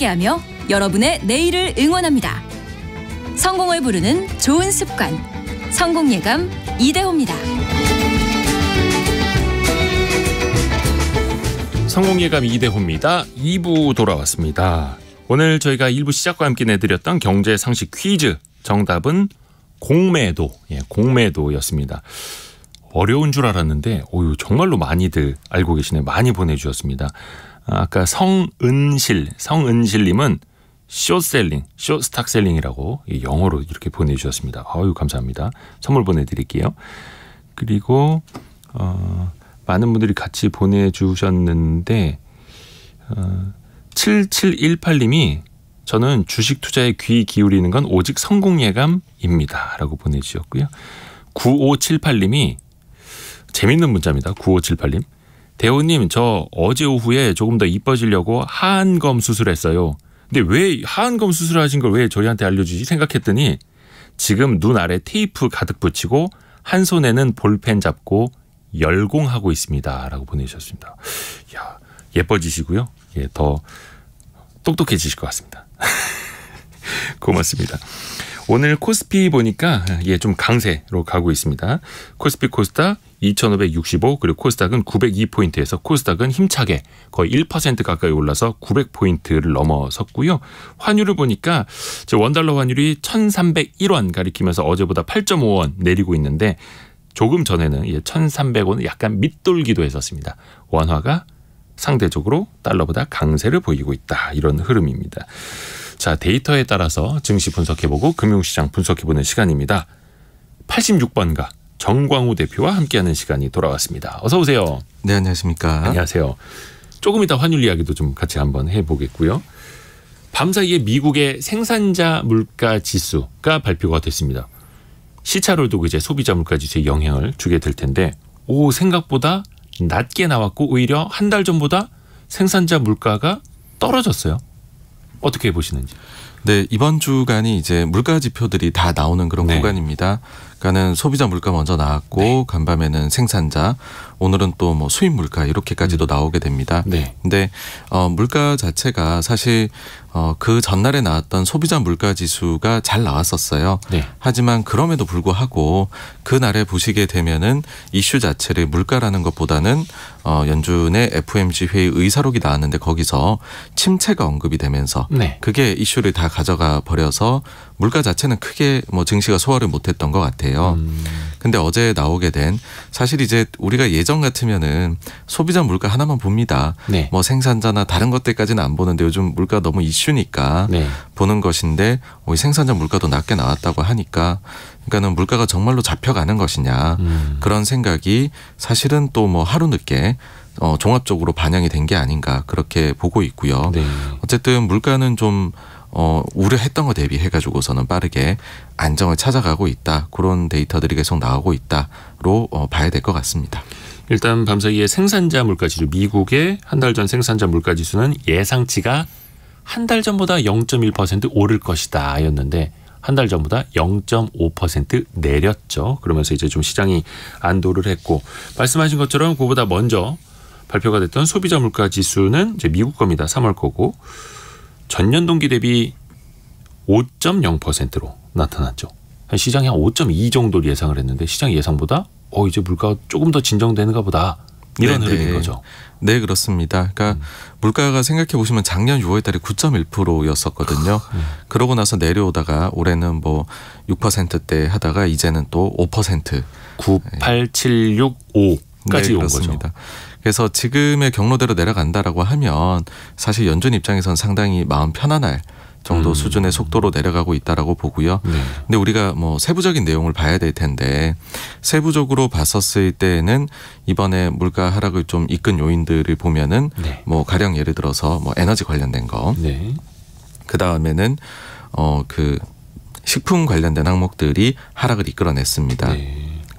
함께하며 여러분의 내일을 응원합니다. 성공을 부르는 좋은 습관, 성공예감 이대호입니다. 성공예감 이대호입니다. 2부 돌아왔습니다. 오늘 저희가 1부 시작과 함께 내드렸던 경제 상식 퀴즈 정답은 공매도, 공매도였습니다. 어려운 줄 알았는데 정말로 많이들 알고 계시네요. 많이 보내주셨습니다. 아까 성은실님은 숏셀링, 숏스탁셀링이라고 영어로 이렇게 보내주셨습니다. 감사합니다. 선물 보내드릴게요. 그리고 많은 분들이 같이 보내주셨는데 7718님이 저는 주식 투자에 귀 기울이는 건 오직 성공예감입니다 라고 보내주셨고요. 9578님이 재밌는 문자입니다. 9578님. 대호님, 저 어제 오후에 조금 더 이뻐지려고 하안검 수술했어요. 근데 왜 하안검 수술하신 걸 왜 저희한테 알려주지 생각했더니 지금 눈 아래 테이프 가득 붙이고 한 손에는 볼펜 잡고 열공하고 있습니다 라고 보내주셨습니다. 예뻐지시고요. 더 똑똑해지실 것 같습니다. 고맙습니다. 오늘 코스피 보니까 좀 강세로 가고 있습니다. 코스피 코스닥 2565 그리고 코스닥은 902포인트에서 코스닥은 힘차게 거의 1% 가까이 올라서 900포인트를 넘어섰고요. 환율을 보니까 원달러 환율이 1301원 가리키면서 어제보다 8.5원 내리고 있는데 조금 전에는 1300원을 약간 밑돌기도 했었습니다. 원화가 상대적으로 달러보다 강세를 보이고 있다. 이런 흐름입니다. 자, 데이터에 따라서 증시 분석해보고 금융시장 분석해보는 시간입니다. 86번가 정광우 대표와 함께하는 시간이 돌아왔습니다. 어서 오세요. 네, 안녕하십니까. 안녕하세요. 조금 이따 환율 이야기도 좀 같이 한번 해보겠고요. 밤사이에 미국의 생산자 물가 지수가 발표가 됐습니다. 시차를 두고 이제 소비자 물가 지수에 영향을 주게 될 텐데 생각보다 낮게 나왔고 오히려 한 달 전보다 생산자 물가가 떨어졌어요. 어떻게 보시는지. 네, 이번 주간이 이제 물가 지표들이 다 나오는 그런 구간입니다. 그러니까는 소비자 물가 먼저 나왔고 간밤에는 생산자, 오늘은 또 뭐 수입 물가 이렇게까지도 나오게 됩니다. 근데 물가 자체가 사실 그 전날에 나왔던 소비자 물가 지수가 잘 나왔었어요. 하지만 그럼에도 불구하고 그날에 보시게 되면은 이슈 자체를 물가라는 것보다는 연준의 FOMC 회의 의사록이 나왔는데 거기서 침체가 언급이 되면서 그게 이슈를 다 가져가 버려서 물가 자체는 크게 뭐 증시가 소화를 못했던 것 같아요. 근데 어제 나오게 된 사실 이제 우리가 예전 같으면은 소비자 물가 하나만 봅니다. 뭐 생산자나 다른 것들까지는 안 보는데 요즘 물가 너무 이슈니까 보는 것인데 생산자 물가도 낮게 나왔다고 하니까 그러니까는 물가가 정말로 잡혀가는 것이냐 그런 생각이 사실은 또 뭐 하루 늦게 종합적으로 반영이 된 게 아닌가 그렇게 보고 있고요. 어쨌든 물가는 좀 우려했던 거 대비해가지고서는 빠르게 안정을 찾아가고 있다. 그런 데이터들이 계속 나오고 있다로 봐야 될 것 같습니다. 일단 밤사이에 생산자 물가지수, 미국의 한 달 전 생산자 물가지수는 예상치가 한 달 전보다 0.1% 오를 것이다 였는데 한 달 전보다 0.5% 내렸죠. 그러면서 이제 좀 시장이 안도를 했고 말씀하신 것처럼 그보다 먼저 발표가 됐던 소비자 물가 지수는 이제 미국 겁니다. 3월 거고 전년 동기 대비 5.0%로 나타났죠. 시장이 한 5.2 정도를 예상을 했는데 시장 예상보다 이제 물가가 조금 더 진정되는가 보다 이런 흐름인 거죠. 네, 그렇습니다. 그러니까 물가가 생각해 보시면 작년 6월 달에 9.1%였었거든요. 그러고 나서 내려오다가 올해는 뭐 6%대 하다가 이제는 또 5%. 98765까지 온 거죠. 그래서 지금의 경로대로 내려간다라고 하면 사실 연준 입장에선 상당히 마음 편안할 정도 수준의 속도로 내려가고 있다라고 보고요. 근데 우리가 뭐 세부적인 내용을 봐야 될 텐데 세부적으로 봤었을 때는 이번에 물가 하락을 좀 이끈 요인들을 보면은 뭐 가령 예를 들어서 뭐 에너지 관련된 거, 그 다음에는 그 식품 관련된 항목들이 하락을 이끌어냈습니다.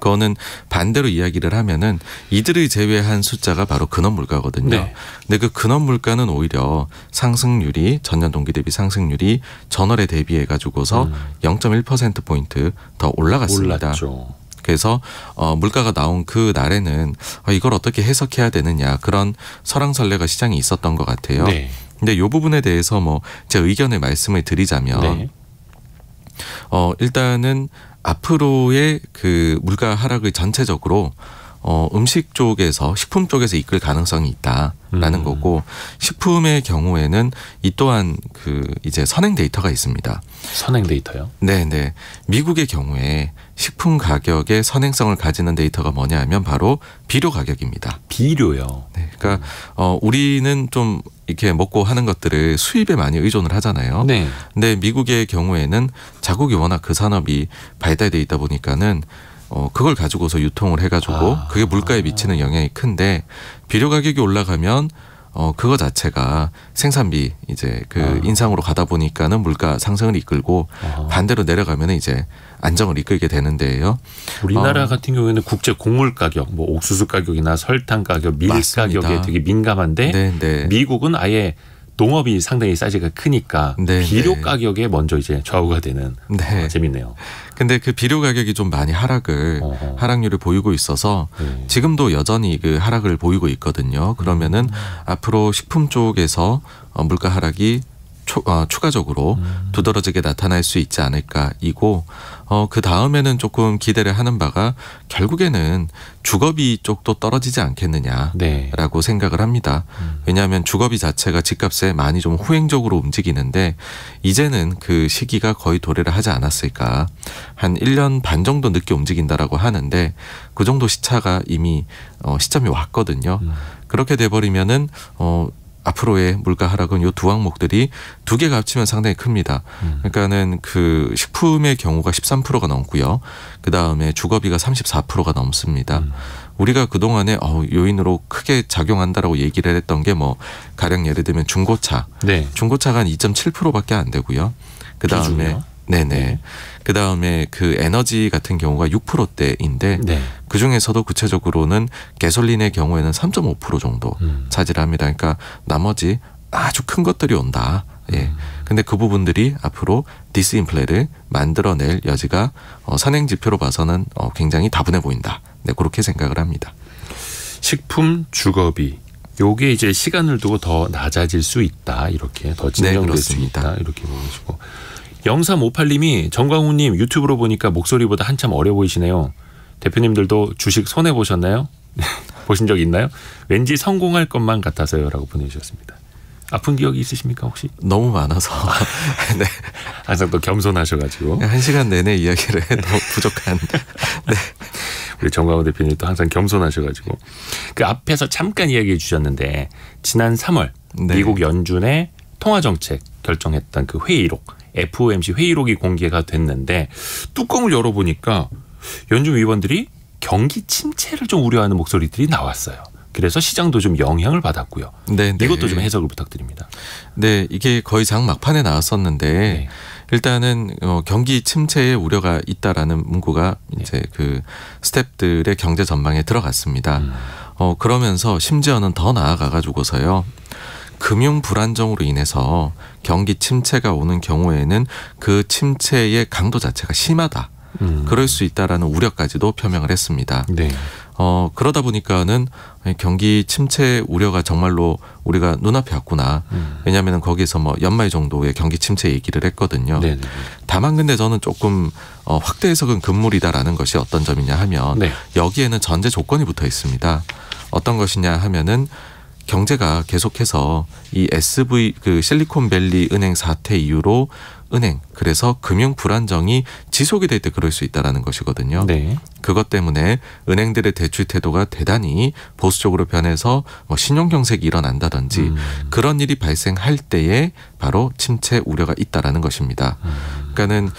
그거는 반대로 이야기를 하면은 이들을 제외한 숫자가 바로 근원 물가거든요. 근데 그 근원 물가는 오히려 상승률이 전년 동기 대비 상승률이 전월에 대비해 가지고서 0.1%포인트 더 올라갔습니다. 올랐죠. 그래서 물가가 나온 그 날에는 이걸 어떻게 해석해야 되느냐 그런 설왕설래가 시장에 있었던 것 같아요. 근데 이 부분에 대해서 뭐 제 의견을 말씀을 드리자면 네. 일단은 앞으로의 그 물가 하락을 전체적으로 음식 쪽에서 식품 쪽에서 이끌 가능성이 있다라는 거고 식품의 경우에는 이 또한 그 이제 선행 데이터가 있습니다. 선행 데이터요? 네. 미국의 경우에 식품 가격의 선행성을 가지는 데이터가 뭐냐하면 바로 비료 가격입니다. 비료요. 네, 그러니까 우리는 좀 이렇게 먹고 하는 것들을 수입에 많이 의존을 하잖아요. 네. 근데 미국의 경우에는 자국이 워낙 그 산업이 발달돼 있다 보니까는 그걸 가지고서 유통을 해가지고 그게 물가에 미치는 영향이 큰데 비료 가격이 올라가면 그거 자체가 생산비 이제 그 인상으로 가다 보니까는 물가 상승을 이끌고 반대로 내려가면 이제 안정을 이끌게 되는데요. 우리나라 같은 경우에는 국제 곡물 가격, 뭐 옥수수 가격이나 설탕 가격, 밀 맞습니다. 가격에 되게 민감한데 네. 미국은 아예 농업이 상당히 사이즈가 크니까 네, 비료 네. 가격에 먼저 이제 좌우가 되는 네. 재밌네요. 근데 그 비료 가격이 좀 많이 하락률을 보이고 있어서 지금도 여전히 그 하락을 보이고 있거든요. 그러면은 앞으로 식품 쪽에서 물가 하락이 추가적으로 두드러지게 나타날 수 있지 않을까 이고 그 다음에는 조금 기대를 하는 바가 결국에는 주거비 쪽도 떨어지지 않겠느냐라고 네. 생각을 합니다. 왜냐하면 주거비 자체가 집값에 많이 좀 후행적으로 움직이는데 이제는 그 시기가 거의 도래를 하지 않았을까. 한 1년 반 정도 늦게 움직인다라고 하는데 그 정도 시차가 이미 시점이 왔거든요. 그렇게 돼버리면은 앞으로의 물가 하락은 요 두 항목들이 두 개가 합치면 상당히 큽니다. 그러니까는 그 식품의 경우가 13%가 넘고요. 그 다음에 주거비가 34%가 넘습니다. 우리가 그동안에 요인으로 크게 작용한다라고 얘기를 했던 게 뭐 가령 예를 들면 중고차. 네. 중고차가 한 2.7%밖에 안 되고요. 그 다음에 네네. 그 다음에 그 에너지 같은 경우가 6%대인데 네. 그 중에서도 구체적으로는 가솔린의 경우에는 3.5% 정도 차지를 합니다. 그러니까 나머지 아주 큰 것들이 온다. 예. 근데 그 부분들이 앞으로 디스인플레를 만들어낼 여지가 선행 지표로 봐서는 굉장히 다분해 보인다. 네, 그렇게 생각을 합니다. 식품 주거비. 요게 이제 시간을 두고 더 낮아질 수 있다. 이렇게 더 진정될 수 있다. 이렇게 보시고. 0358님이 정광훈님 유튜브로 보니까 목소리보다 한참 어려 보이시네요. 대표님들도 주식 손해 보셨나요? 보신 적 있나요? 왠지 성공할 것만 같아서요. 라고 보내주셨습니다. 아픈 기억이 있으십니까 혹시? 너무 많아서. 네. 항상 또 겸손하셔가지고. 1시간 내내 이야기를 해도 부족한. 네. 우리 정광훈 대표님 또 항상 겸손하셔가지고. 그 앞에서 잠깐 이야기해 주셨는데 지난 3월 네. 미국 연준의 통화정책 결정했던 그 회의록. FOMC 회의록이 공개가 됐는데 뚜껑을 열어보니까 연준 위원들이 경기 침체를 좀 우려하는 목소리들이 나왔어요. 그래서 시장도 좀 영향을 받았고요. 네. 이것도 좀 해석을 부탁드립니다. 네, 이게 거의 장 막판에 나왔었는데 네. 일단은 경기 침체의 우려가 있다라는 문구가 이제 그 스태프들의 경제 전망에 들어갔습니다. 그러면서 심지어는 더 나아가 가지고서요. 금융 불안정으로 인해서 경기 침체가 오는 경우에는 그 침체의 강도 자체가 심하다. 그럴 수 있다라는 우려까지도 표명을 했습니다. 네. 그러다 보니까는 경기 침체 우려가 정말로 우리가 눈앞에 왔구나. 왜냐하면 거기서 뭐 연말 정도의 경기 침체 얘기를 했거든요. 네네. 다만 근데 저는 조금 확대 해석은 금물이다라는 것이 어떤 점이냐 하면 네. 여기에는 전제 조건이 붙어 있습니다. 어떤 것이냐 하면은 경제가 계속해서 이 SV 그 실리콘밸리 은행 사태 이후로 그래서 금융 불안정이 지속이 될 때 그럴 수 있다라는 것이거든요. 네. 그것 때문에 은행들의 대출 태도가 대단히 보수적으로 변해서 뭐 신용 경색이 일어난다든지 그런 일이 발생할 때에 바로 침체 우려가 있다라는 것입니다. 그러니까는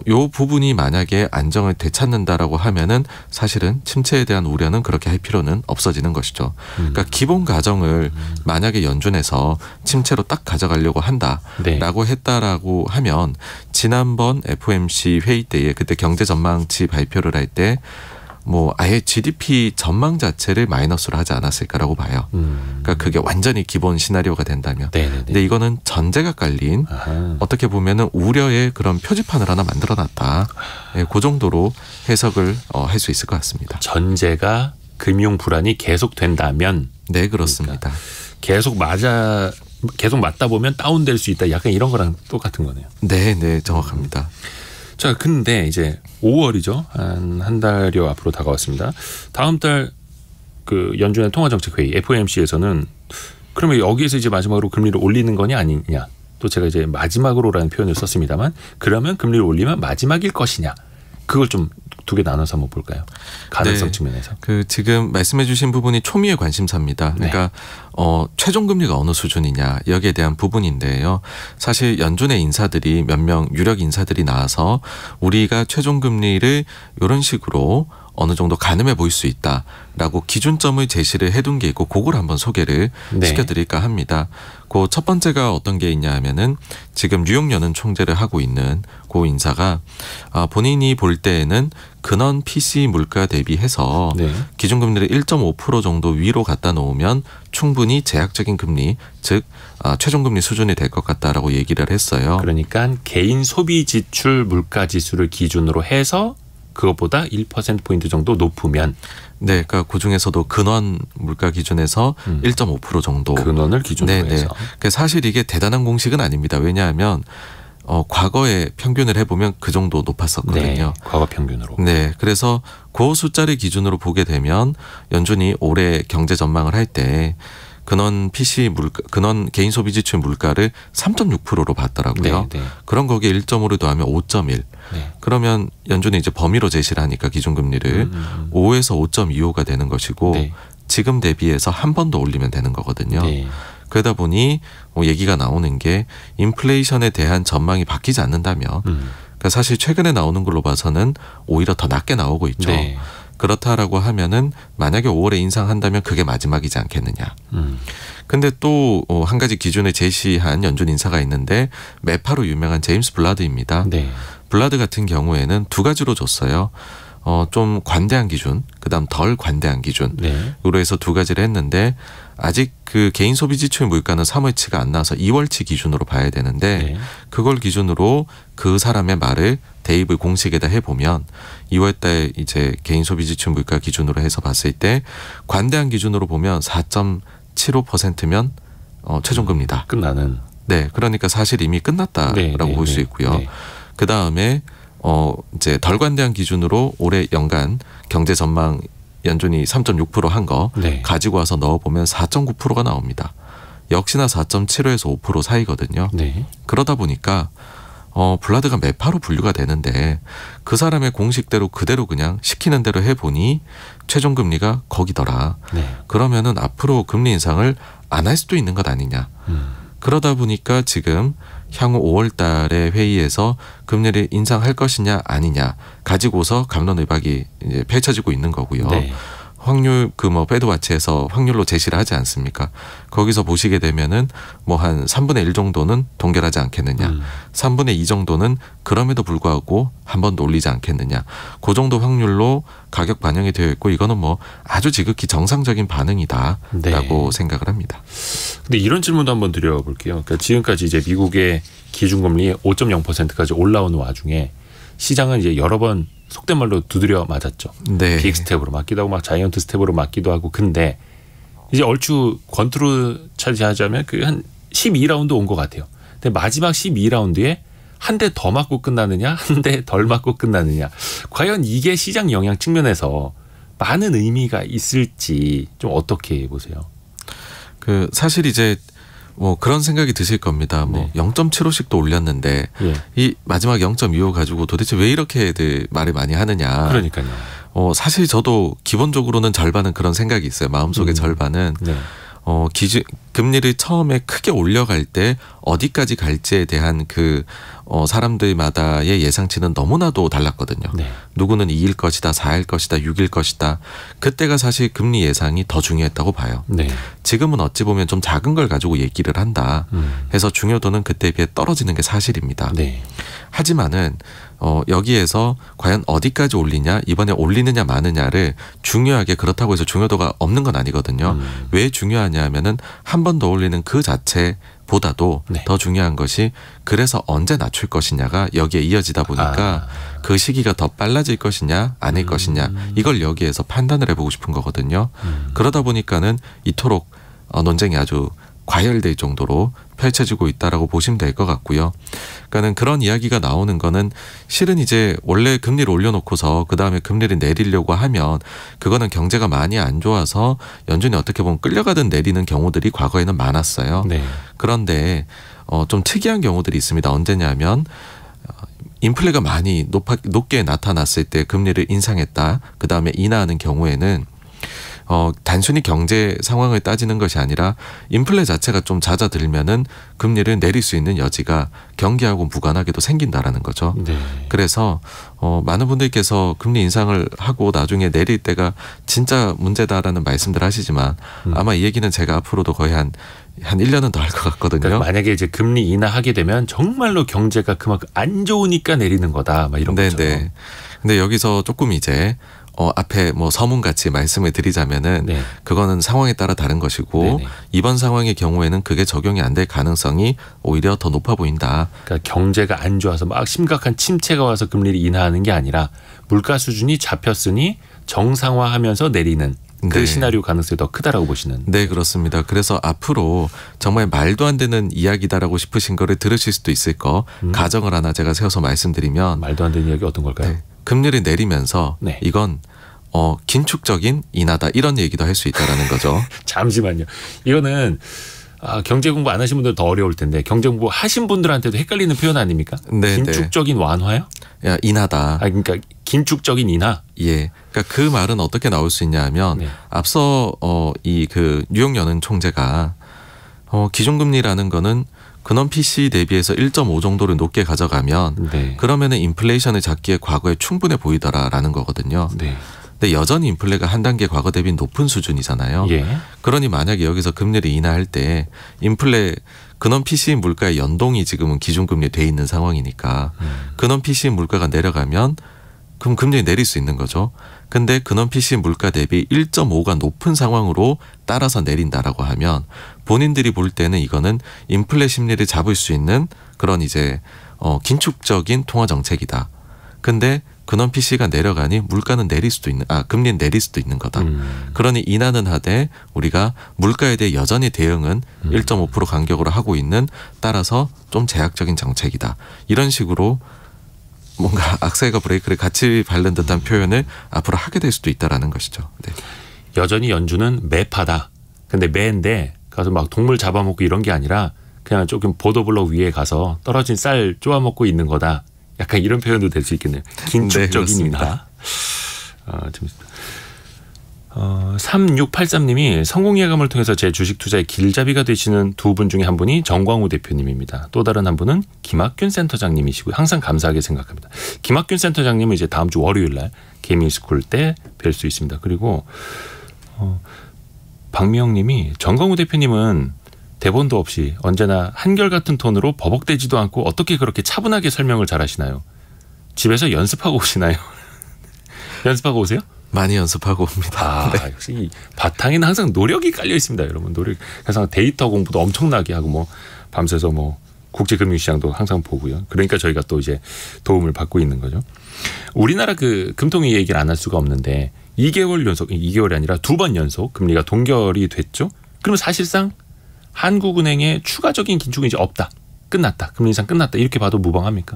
요 부분이 만약에 안정을 되찾는다라고 하면은 사실은 침체에 대한 우려는 그렇게 할 필요는 없어지는 것이죠. 그러니까 기본 가정을 만약에 연준에서 침체로 딱 가져가려고 한다라고 했다라고 하면 지난번 FOMC 회의 때에 그때 경제 전망치 발표를 할 때 뭐 아예 GDP 전망 자체를 마이너스로 하지 않았을까라고 봐요. 그러니까 그게 완전히 기본 시나리오가 된다면. 네네네. 근데 이거는 전제가 깔린 어떻게 보면은 우려의 그런 표지판을 하나 만들어놨다. 네, 그 정도로 해석을 할 수 있을 것 같습니다. 전제가 금융 불안이 계속된다면. 네, 그렇습니다. 그러니까 계속 계속 맞다 보면 다운될 수 있다. 약간 이런 거랑 똑같은 거네요. 네, 정확합니다. 자, 근데 이제 5월이죠. 한 달여 앞으로 다가왔습니다. 다음 달 그 연준의 통화정책회의 FOMC에서는 그러면 여기에서 이제 마지막으로 금리를 올리는 거냐 아니냐. 또 제가 이제 마지막으로라는 표현을 썼습니다만 그러면 금리를 올리면 마지막일 것이냐. 그걸 좀 두 개 나눠서 한번 볼까요? 가능성 측면에서. 그 지금 말씀해 주신 부분이 초미의 관심사입니다. 그러니까 최종 금리가 어느 수준이냐 여기에 대한 부분인데요. 사실 연준의 인사들이 몇 명 유력 인사들이 나와서 우리가 최종 금리를 이런 식으로 어느 정도 가늠해 보일 수 있다라고 기준점을 제시를 해둔 게 있고 그걸 한번 소개를 시켜드릴까 합니다. 그 첫 번째가 어떤 게 있냐 하면은 지금 뉴욕연은 총재를 하고 있는 그 인사가 본인이 볼 때에는 근원 PC 물가 대비해서 기준금리를 1.5% 정도 위로 갖다 놓으면 충분히 제약적인 금리 즉 최종금리 수준이 될 것 같다라고 얘기를 했어요. 그러니까 개인 소비 지출 물가 지수를 기준으로 해서 그것보다 1%포인트 정도 높으면 네, 그러니까 그 중에서도 근원 물가 기준에서 1.5% 정도. 근원을 기준으로 해서. 그러니까 사실 이게 대단한 공식은 아닙니다. 왜냐하면 과거에 평균을 해보면 그 정도 높았었거든요. 네, 과거 평균으로. 네, 그래서 그 숫자를 기준으로 보게 되면 연준이 올해 경제 전망을 할 때 근원 PC 물가, 근원 개인 소비 지출 물가를 3.6%로 봤더라고요. 그럼 거기에 1.5를 더하면 5.1. 그러면 연준이 이제 범위로 제시를 하니까 기준금리를 5에서 5.25가 되는 것이고 지금 대비해서 한 번 더 올리면 되는 거거든요. 그러다 보니 얘기가 나오는 게 인플레이션에 대한 전망이 바뀌지 않는다면 그러니까 사실 최근에 나오는 걸로 봐서는 오히려 더 낮게 나오고 있죠. 그렇다라고 하면은 만약에 5월에 인상한다면 그게 마지막이지 않겠느냐. 근데 또 한 가지 기준을 제시한 연준 인사가 있는데 매파로 유명한 제임스 블라드입니다. 블라드 같은 경우에는 두 가지로 줬어요. 좀 관대한 기준, 그다음 덜 관대한 기준으로 해서 두 가지를 했는데 아직 그 개인 소비 지출 물가는 3월치가 안 나와서 2월치 기준으로 봐야 되는데 그걸 기준으로 그 사람의 말을 대입을 공식에다 해보면 2월달 이제 개인 소비 지출 물가 기준으로 해서 봤을 때 관대한 기준으로 보면 4.75%면 최종금리다. 끝나는. 네, 그러니까 사실 이미 끝났다라고 볼 수 있고요. 그 다음에 이제 덜 관대한 기준으로 올해 연간 경제 전망 연준이 3.6% 한 거 가지고 와서 넣어보면 4.9%가 나옵니다. 역시나 4.75에서 5% 사이거든요. 그러다 보니까 블라드가 매파로 분류가 되는데 그 사람의 공식대로 그대로 그냥 시키는 대로 해보니 최종금리가 거기더라. 그러면은 앞으로 금리 인상을 안 할 수도 있는 것 아니냐. 그러다 보니까 지금 향후 5월 달에 회의에서 금리를 인상할 것이냐 아니냐 가지고서 갑론을박이 이제 펼쳐지고 있는 거고요. 확률 패드와치에서 확률로 제시를 하지 않습니까? 거기서 보시게 되면은 한 3분의 1 정도는 동결하지 않겠느냐. 3분의 2 정도는 그럼에도 불구하고 한 번 더 올리지 않겠느냐. 그 정도 확률로 가격 반영이 되어 있고 이거는 아주 지극히 정상적인 반응이다라고 생각을 합니다. 근데 이런 질문도 한번 드려볼게요. 그러니까 지금까지 이제 미국의 기준금리 5.0%까지 올라오는 와중에 시장은 이제 여러 번 속된 말로 두드려 맞았죠. 빅 스텝으로 맞기도 하고 자이언트 스텝으로 맞기도 하고. 근데 이제 얼추 권투로 차지하자면 그 한 12라운드 온 것 같아요. 근데 마지막 12라운드에 한 대 더 맞고 끝나느냐 한 대 덜 맞고 끝나느냐. 과연 이게 시장 영향 측면에서 많은 의미가 있을지 좀 어떻게 보세요? 사실 이제 그런 생각이 드실 겁니다. 0.75씩도 올렸는데 이 마지막 0.25 가지고 도대체 왜 이렇게들 말을 많이 하느냐. 그러니까요. 사실 저도 기본적으로는 절반은 그런 생각이 있어요. 마음속에 절반은 금리를 처음에 크게 올려갈 때 어디까지 갈지에 대한 사람들마다의 예상치는 너무나도 달랐거든요. 누구는 2일 것이다, 4일 것이다, 6일 것이다. 그때가 사실 금리 예상이 더 중요했다고 봐요. 지금은 어찌 보면 좀 작은 걸 가지고 얘기를 한다 해서 중요도는 그때에 비해 떨어지는 게 사실입니다. 하지만은 여기에서 과연 어디까지 올리냐, 이번에 올리느냐 마느냐를 중요하게 그렇다고 해서 중요도가 없는 건 아니거든요. 왜 중요하냐 하면은 한 번 더 올리는 그 자체보다도 더 중요한 것이 그래서 언제 낮출 것이냐가 여기에 이어지다 보니까 그 시기가 더 빨라질 것이냐 아닐 것이냐 이걸 여기에서 판단을 해보고 싶은 거거든요. 그러다 보니까는 이토록 논쟁이 아주 과열될 정도로 펼쳐지고 있다라고 보시면 될 것 같고요. 그러니까는 그런 이야기가 나오는 거는 실은 이제 원래 금리를 올려놓고서 그 다음에 금리를 내리려고 하면 그거는 경제가 많이 안 좋아서 연준이 어떻게 보면 끌려가듯 내리는 경우들이 과거에는 많았어요. 네. 그런데 좀 특이한 경우들이 있습니다. 언제냐면 인플레가 많이 높게 나타났을 때 금리를 인상했다. 그 다음에 인하하는 경우에는 단순히 경제 상황을 따지는 것이 아니라 인플레 자체가 좀 잦아들면은 금리를 내릴 수 있는 여지가 경기하고 무관하게도 생긴다라는 거죠. 네. 그래서 많은 분들께서 금리 인상을 하고 나중에 내릴 때가 진짜 문제다라는 말씀들 하시지만 아마 이 얘기는 제가 앞으로도 거의 한 1년은 더 할 것 같거든요. 그러니까 만약에 이제 금리 인하하게 되면 정말로 경제가 그만큼 안 좋으니까 내리는 거다. 막 이런 거죠. 네. 근데 여기서 조금 이제 앞에 뭐 서문같이 말씀을 드리자면은 네. 그거는 상황에 따라 다른 것이고 네네. 이번 상황의 경우에는 그게 적용이 안 될 가능성이 오히려 더 높아 보인다. 그러니까 경제가 안 좋아서 막 심각한 침체가 와서 금리를 인하하는 게 아니라 물가 수준이 잡혔으니 정상화하면서 내리는 그 네. 시나리오 가능성이 더 크다라고 보시는. 네, 그렇습니다. 그래서 앞으로 정말 말도 안 되는 이야기다라고 싶으신 거를 들으실 수도 있을 거 가정을 하나 제가 세워서 말씀드리면 말도 안 되는 이야기 어떤 걸까요? 네, 금리를 내리면서 네. 이건 긴축적인 인하다 이런 얘기도 할 수 있다라는 거죠. 잠시만요. 이거는 경제 공부 안 하신 분들 더 어려울 텐데 경제 공부 하신 분들한테도 헷갈리는 표현 아닙니까? 네, 긴축적인 완화요? 야, 인하다. 그러니까 긴축적인 인하. 예. 그러니까 그 말은 어떻게 나올 수 있냐 하면 네. 앞서 그 뉴욕 연은 총재가 기준금리라는 거는 근원 PC 대비해서 1.5 정도를 높게 가져가면 네. 그러면은 인플레이션을 잡기에 과거에 충분해 보이더라라는 거거든요. 네. 근데 여전히 인플레가 한 단계 과거 대비 높은 수준이잖아요. 예. 그러니 만약에 여기서 금리를 인하할 때 인플레 근원 PCE 물가의 연동이 지금은 기준금리에 돼 있는 상황이니까 근원 PCE 물가가 내려가면 그럼 금리 내릴 수 있는 거죠. 근데 근원 PCE 물가 대비 1.5가 높은 상황으로 따라서 내린다라고 하면 본인들이 볼 때는 이거는 인플레 심리를 잡을 수 있는 그런 이제 긴축적인 통화 정책이다. 근데 근원 PC가 내려가니 물가는 내릴 수도 있는 금리는 내릴 수도 있는 거다. 그러니 인하는 하되 우리가 물가에 대해 여전히 대응은 1.5% 간격으로 하고 있는 따라서 좀 제약적인 정책이다. 이런 식으로 뭔가 악셀과 브레이크를 같이 밟는 듯한 표현을 앞으로 하게 될 수도 있다라는 것이죠. 네. 여전히 연준은 매파다. 근데 매인데 가서 막 동물 잡아먹고 이런 게 아니라 그냥 조금 보도블록 위에 가서 떨어진 쌀 쪼아먹고 있는 거다. 약간 이런 표현도 될 수 있겠네요. 긴축적인 인하. 재밌습니다. 3683님이 성공예감을 통해서 제 주식 투자의 길잡이가 되시는 두 분 중에 한 분이 정광우 대표님입니다. 또 다른 한 분은 김학균 센터장님이시고요. 항상 감사하게 생각합니다. 김학균 센터장님은 이제 다음 주 월요일 날 개미스쿨 때 뵐 수 있습니다. 그리고 박미영님이 정광우 대표님은 대본도 없이 언제나 한결같은 톤으로 버벅대지도 않고 어떻게 그렇게 차분하게 설명을 잘하시나요? 집에서 연습하고 오시나요? 연습하고 오세요? 많이 연습하고 옵니다. 네. 역시 이 바탕에는 항상 노력이 깔려 있습니다, 여러분. 항상 데이터 공부도 엄청나게 하고 뭐 밤새서 뭐 국제금융시장도 항상 보고요. 그러니까 저희가 또 이제 도움을 받고 있는 거죠. 우리나라 그 금통위 얘기를 안 할 수가 없는데 2개월 연속, 2개월이 아니라 2번 연속 금리가 동결이 됐죠. 그러면 사실상 한국은행의 추가적인 긴축은 이제 없다. 끝났다. 금리 인상 끝났다. 이렇게 봐도 무방합니까?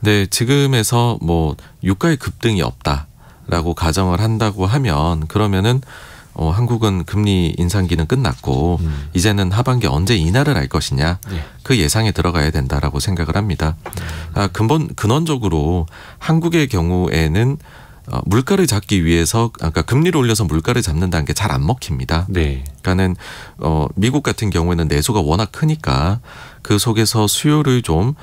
네, 지금에서 뭐 유가의 급등이 없다라고 가정을 한다고 하면 그러면은 한국은 금리 인상기는 끝났고 이제는 하반기 언제 인하를 할 것이냐 그 예상에 들어가야 된다라고 생각을 합니다. 근원적으로 한국의 경우에는 물가를 잡기 위해서 그러니까 금리를 올려서 물가를 잡는다는 게 잘 안 먹힙니다. 네. 그러니까는 미국 같은 경우에는 내수가 워낙 크니까 그 속에서 수요를 좀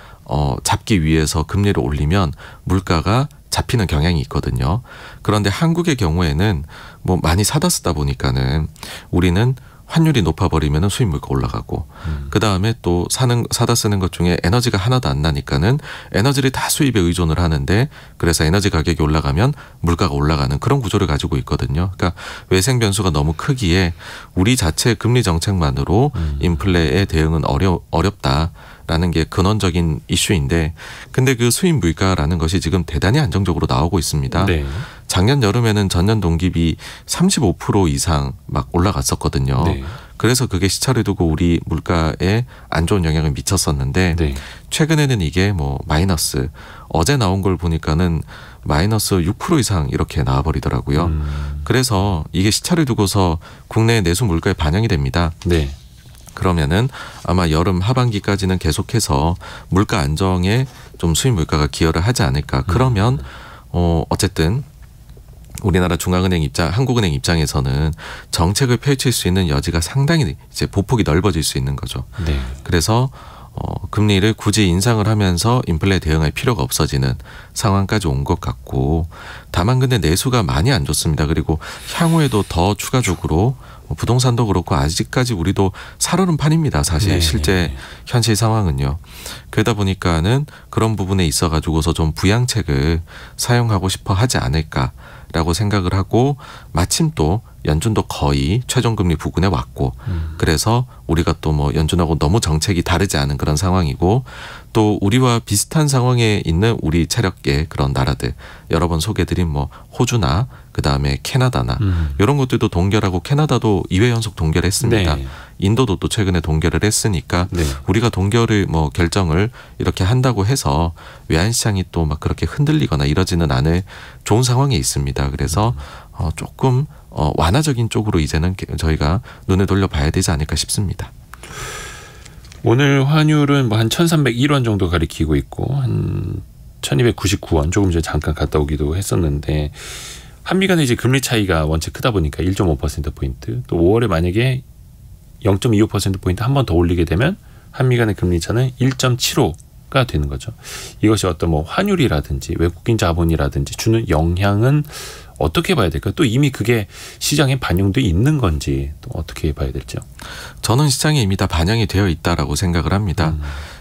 잡기 위해서 금리를 올리면 물가가 잡히는 경향이 있거든요. 그런데 한국의 경우에는 뭐 많이 사다 쓰다 보니까는 우리는 환율이 높아버리면 수입 물가 올라가고 그 다음에 또 사다 쓰는 것 중에 에너지가 하나도 안 나니까는 에너지를 다 수입에 의존을 하는데 그래서 에너지 가격이 올라가면 물가가 올라가는 그런 구조를 가지고 있거든요. 그러니까 외생 변수가 너무 크기에 우리 자체 금리 정책만으로 인플레에 대응은 어렵다라는 게 근원적인 이슈인데 근데 그 수입 물가라는 것이 지금 대단히 안정적으로 나오고 있습니다. 네. 작년 여름에는 전년 동기비 35% 이상 막 올라갔었거든요. 네. 그래서 그게 시차를 두고 우리 물가에 안 좋은 영향을 미쳤었는데 네. 최근에는 이게 뭐 마이너스 어제 나온 걸 보니까는 마이너스 6% 이상 이렇게 나와버리더라고요. 그래서 이게 시차를 두고서 국내 내수 물가에 반영이 됩니다. 네. 그러면은 아마 여름 하반기까지는 계속해서 물가 안정에 좀 수입 물가가 기여를 하지 않을까. 그러면 어쨌든 우리나라 중앙은행 한국은행 입장에서는 정책을 펼칠 수 있는 여지가 상당히 이제 보폭이 넓어질 수 있는 거죠. 네. 그래서 금리를 굳이 인상을 하면서 인플레에 대응할 필요가 없어지는 상황까지 온 것 같고, 다만 근데 내수가 많이 안 좋습니다. 그리고 향후에도 더 추가적으로 부동산도 그렇고 아직까지 우리도 살얼음 판입니다. 사실 네. 실제 현실 상황은요. 그러다 보니까는 그런 부분에 있어 가지고서 좀 부양책을 사용하고 싶어 하지 않을까라고 생각을 하고, 마침 또 연준도 거의 최종금리 부근에 왔고, 그래서 우리가 또 뭐 연준하고 너무 정책이 다르지 않은 그런 상황이고, 또 우리와 비슷한 상황에 있는 우리 체력계 그런 나라들 여러 번 소개드린 뭐 호주나 그다음에 캐나다나 이런 것들도 동결하고, 캐나다도 2회 연속 동결했습니다. 네. 인도도 또 최근에 동결을 했으니까 네. 우리가 동결을 뭐 결정을 이렇게 한다고 해서 외환시장이 또 막 그렇게 흔들리거나 이러지는 않을 좋은 상황에 있습니다. 그래서 조금 완화적인 쪽으로 이제는 저희가 눈을 돌려봐야 되지 않을까 싶습니다. 오늘 환율은 뭐 한 1,301원 정도 가리키고 있고, 한 1,299원 조금 전에 잠깐 갔다 오기도 했었는데, 한미 간의 이제 금리 차이가 원체 크다 보니까 1.5%포인트, 또 5월에 만약에 0.25%포인트 한 번 더 올리게 되면 한미 간의 금리 차는 1.75가 되는 거죠. 이것이 어떤 뭐 환율이라든지 외국인 자본이라든지 주는 영향은 어떻게 봐야 될까요? 또 이미 그게 시장에 반영돼 있는 건지 또 어떻게 봐야 될지요? 저는 시장에 이미 다 반영이 되어 있다라고 생각을 합니다.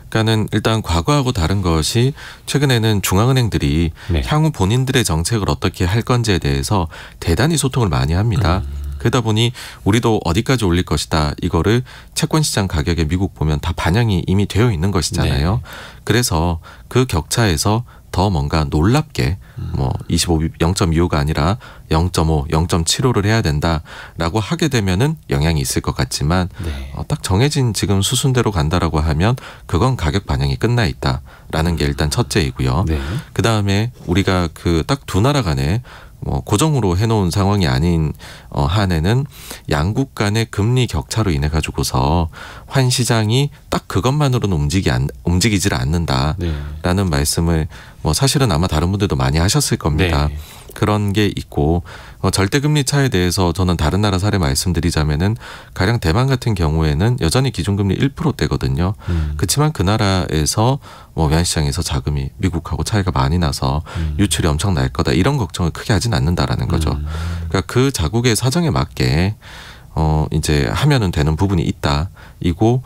그러니까는 일단 과거하고 다른 것이, 최근에는 중앙은행들이 네. 향후 본인들의 정책을 어떻게 할 건지에 대해서 대단히 소통을 많이 합니다. 그러다 보니 우리도 어디까지 올릴 것이다, 이거를 채권시장 가격에 미국 보면 다 반영이 이미 되어 있는 것이잖아요. 네. 그래서 그 격차에서 더 뭔가 놀랍게 뭐 0.25가 아니라 0.5, 0.75를 해야 된다라고 하게 되면은 영향이 있을 것 같지만, 네. 딱 정해진 지금 수순대로 간다라고 하면 그건 가격 반영이 끝나 있다라는 게 일단 첫째이고요. 네. 그 다음에 우리가 그 딱 두 나라 간에 뭐 고정으로 해놓은 상황이 아닌 한에는 양국 간의 금리 격차로 인해 가지고서 환 시장이 딱 그것만으로는 움직이질 않는다라는 네. 말씀을 뭐 사실은 아마 다른 분들도 많이 하셨을 겁니다. 네. 그런 게 있고, 절대금리 차에 대해서 저는 다른 나라 사례 말씀드리자면은, 가령 대만 같은 경우에는 여전히 기준금리 1%대거든요. 그렇지만 그 나라에서 뭐 외환시장에서 자금이 미국하고 차이가 많이 나서 유출이 엄청 날 거다, 이런 걱정을 크게 하진 않는다라는 거죠. 그러니까 그 자국의 사정에 맞게 이제 하면은 되는 부분이 있다. 이고,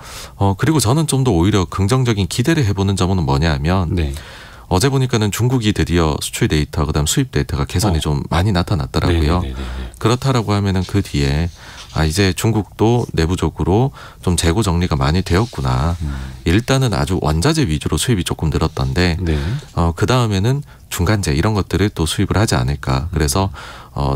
그리고 저는 좀 더 오히려 긍정적인 기대를 해보는 점은 뭐냐 하면, 네. 어제 보니까는 중국이 드디어 수출 데이터, 그다음 수입 데이터가 개선이 좀 많이 나타났더라고요. 그렇다라고 하면은 그 뒤에 이제 중국도 내부적으로 좀 재고 정리가 많이 되었구나. 일단은 아주 원자재 위주로 수입이 조금 늘었던데, 네. 그 다음에는 중간재 이런 것들을 또 수입을 하지 않을까. 그래서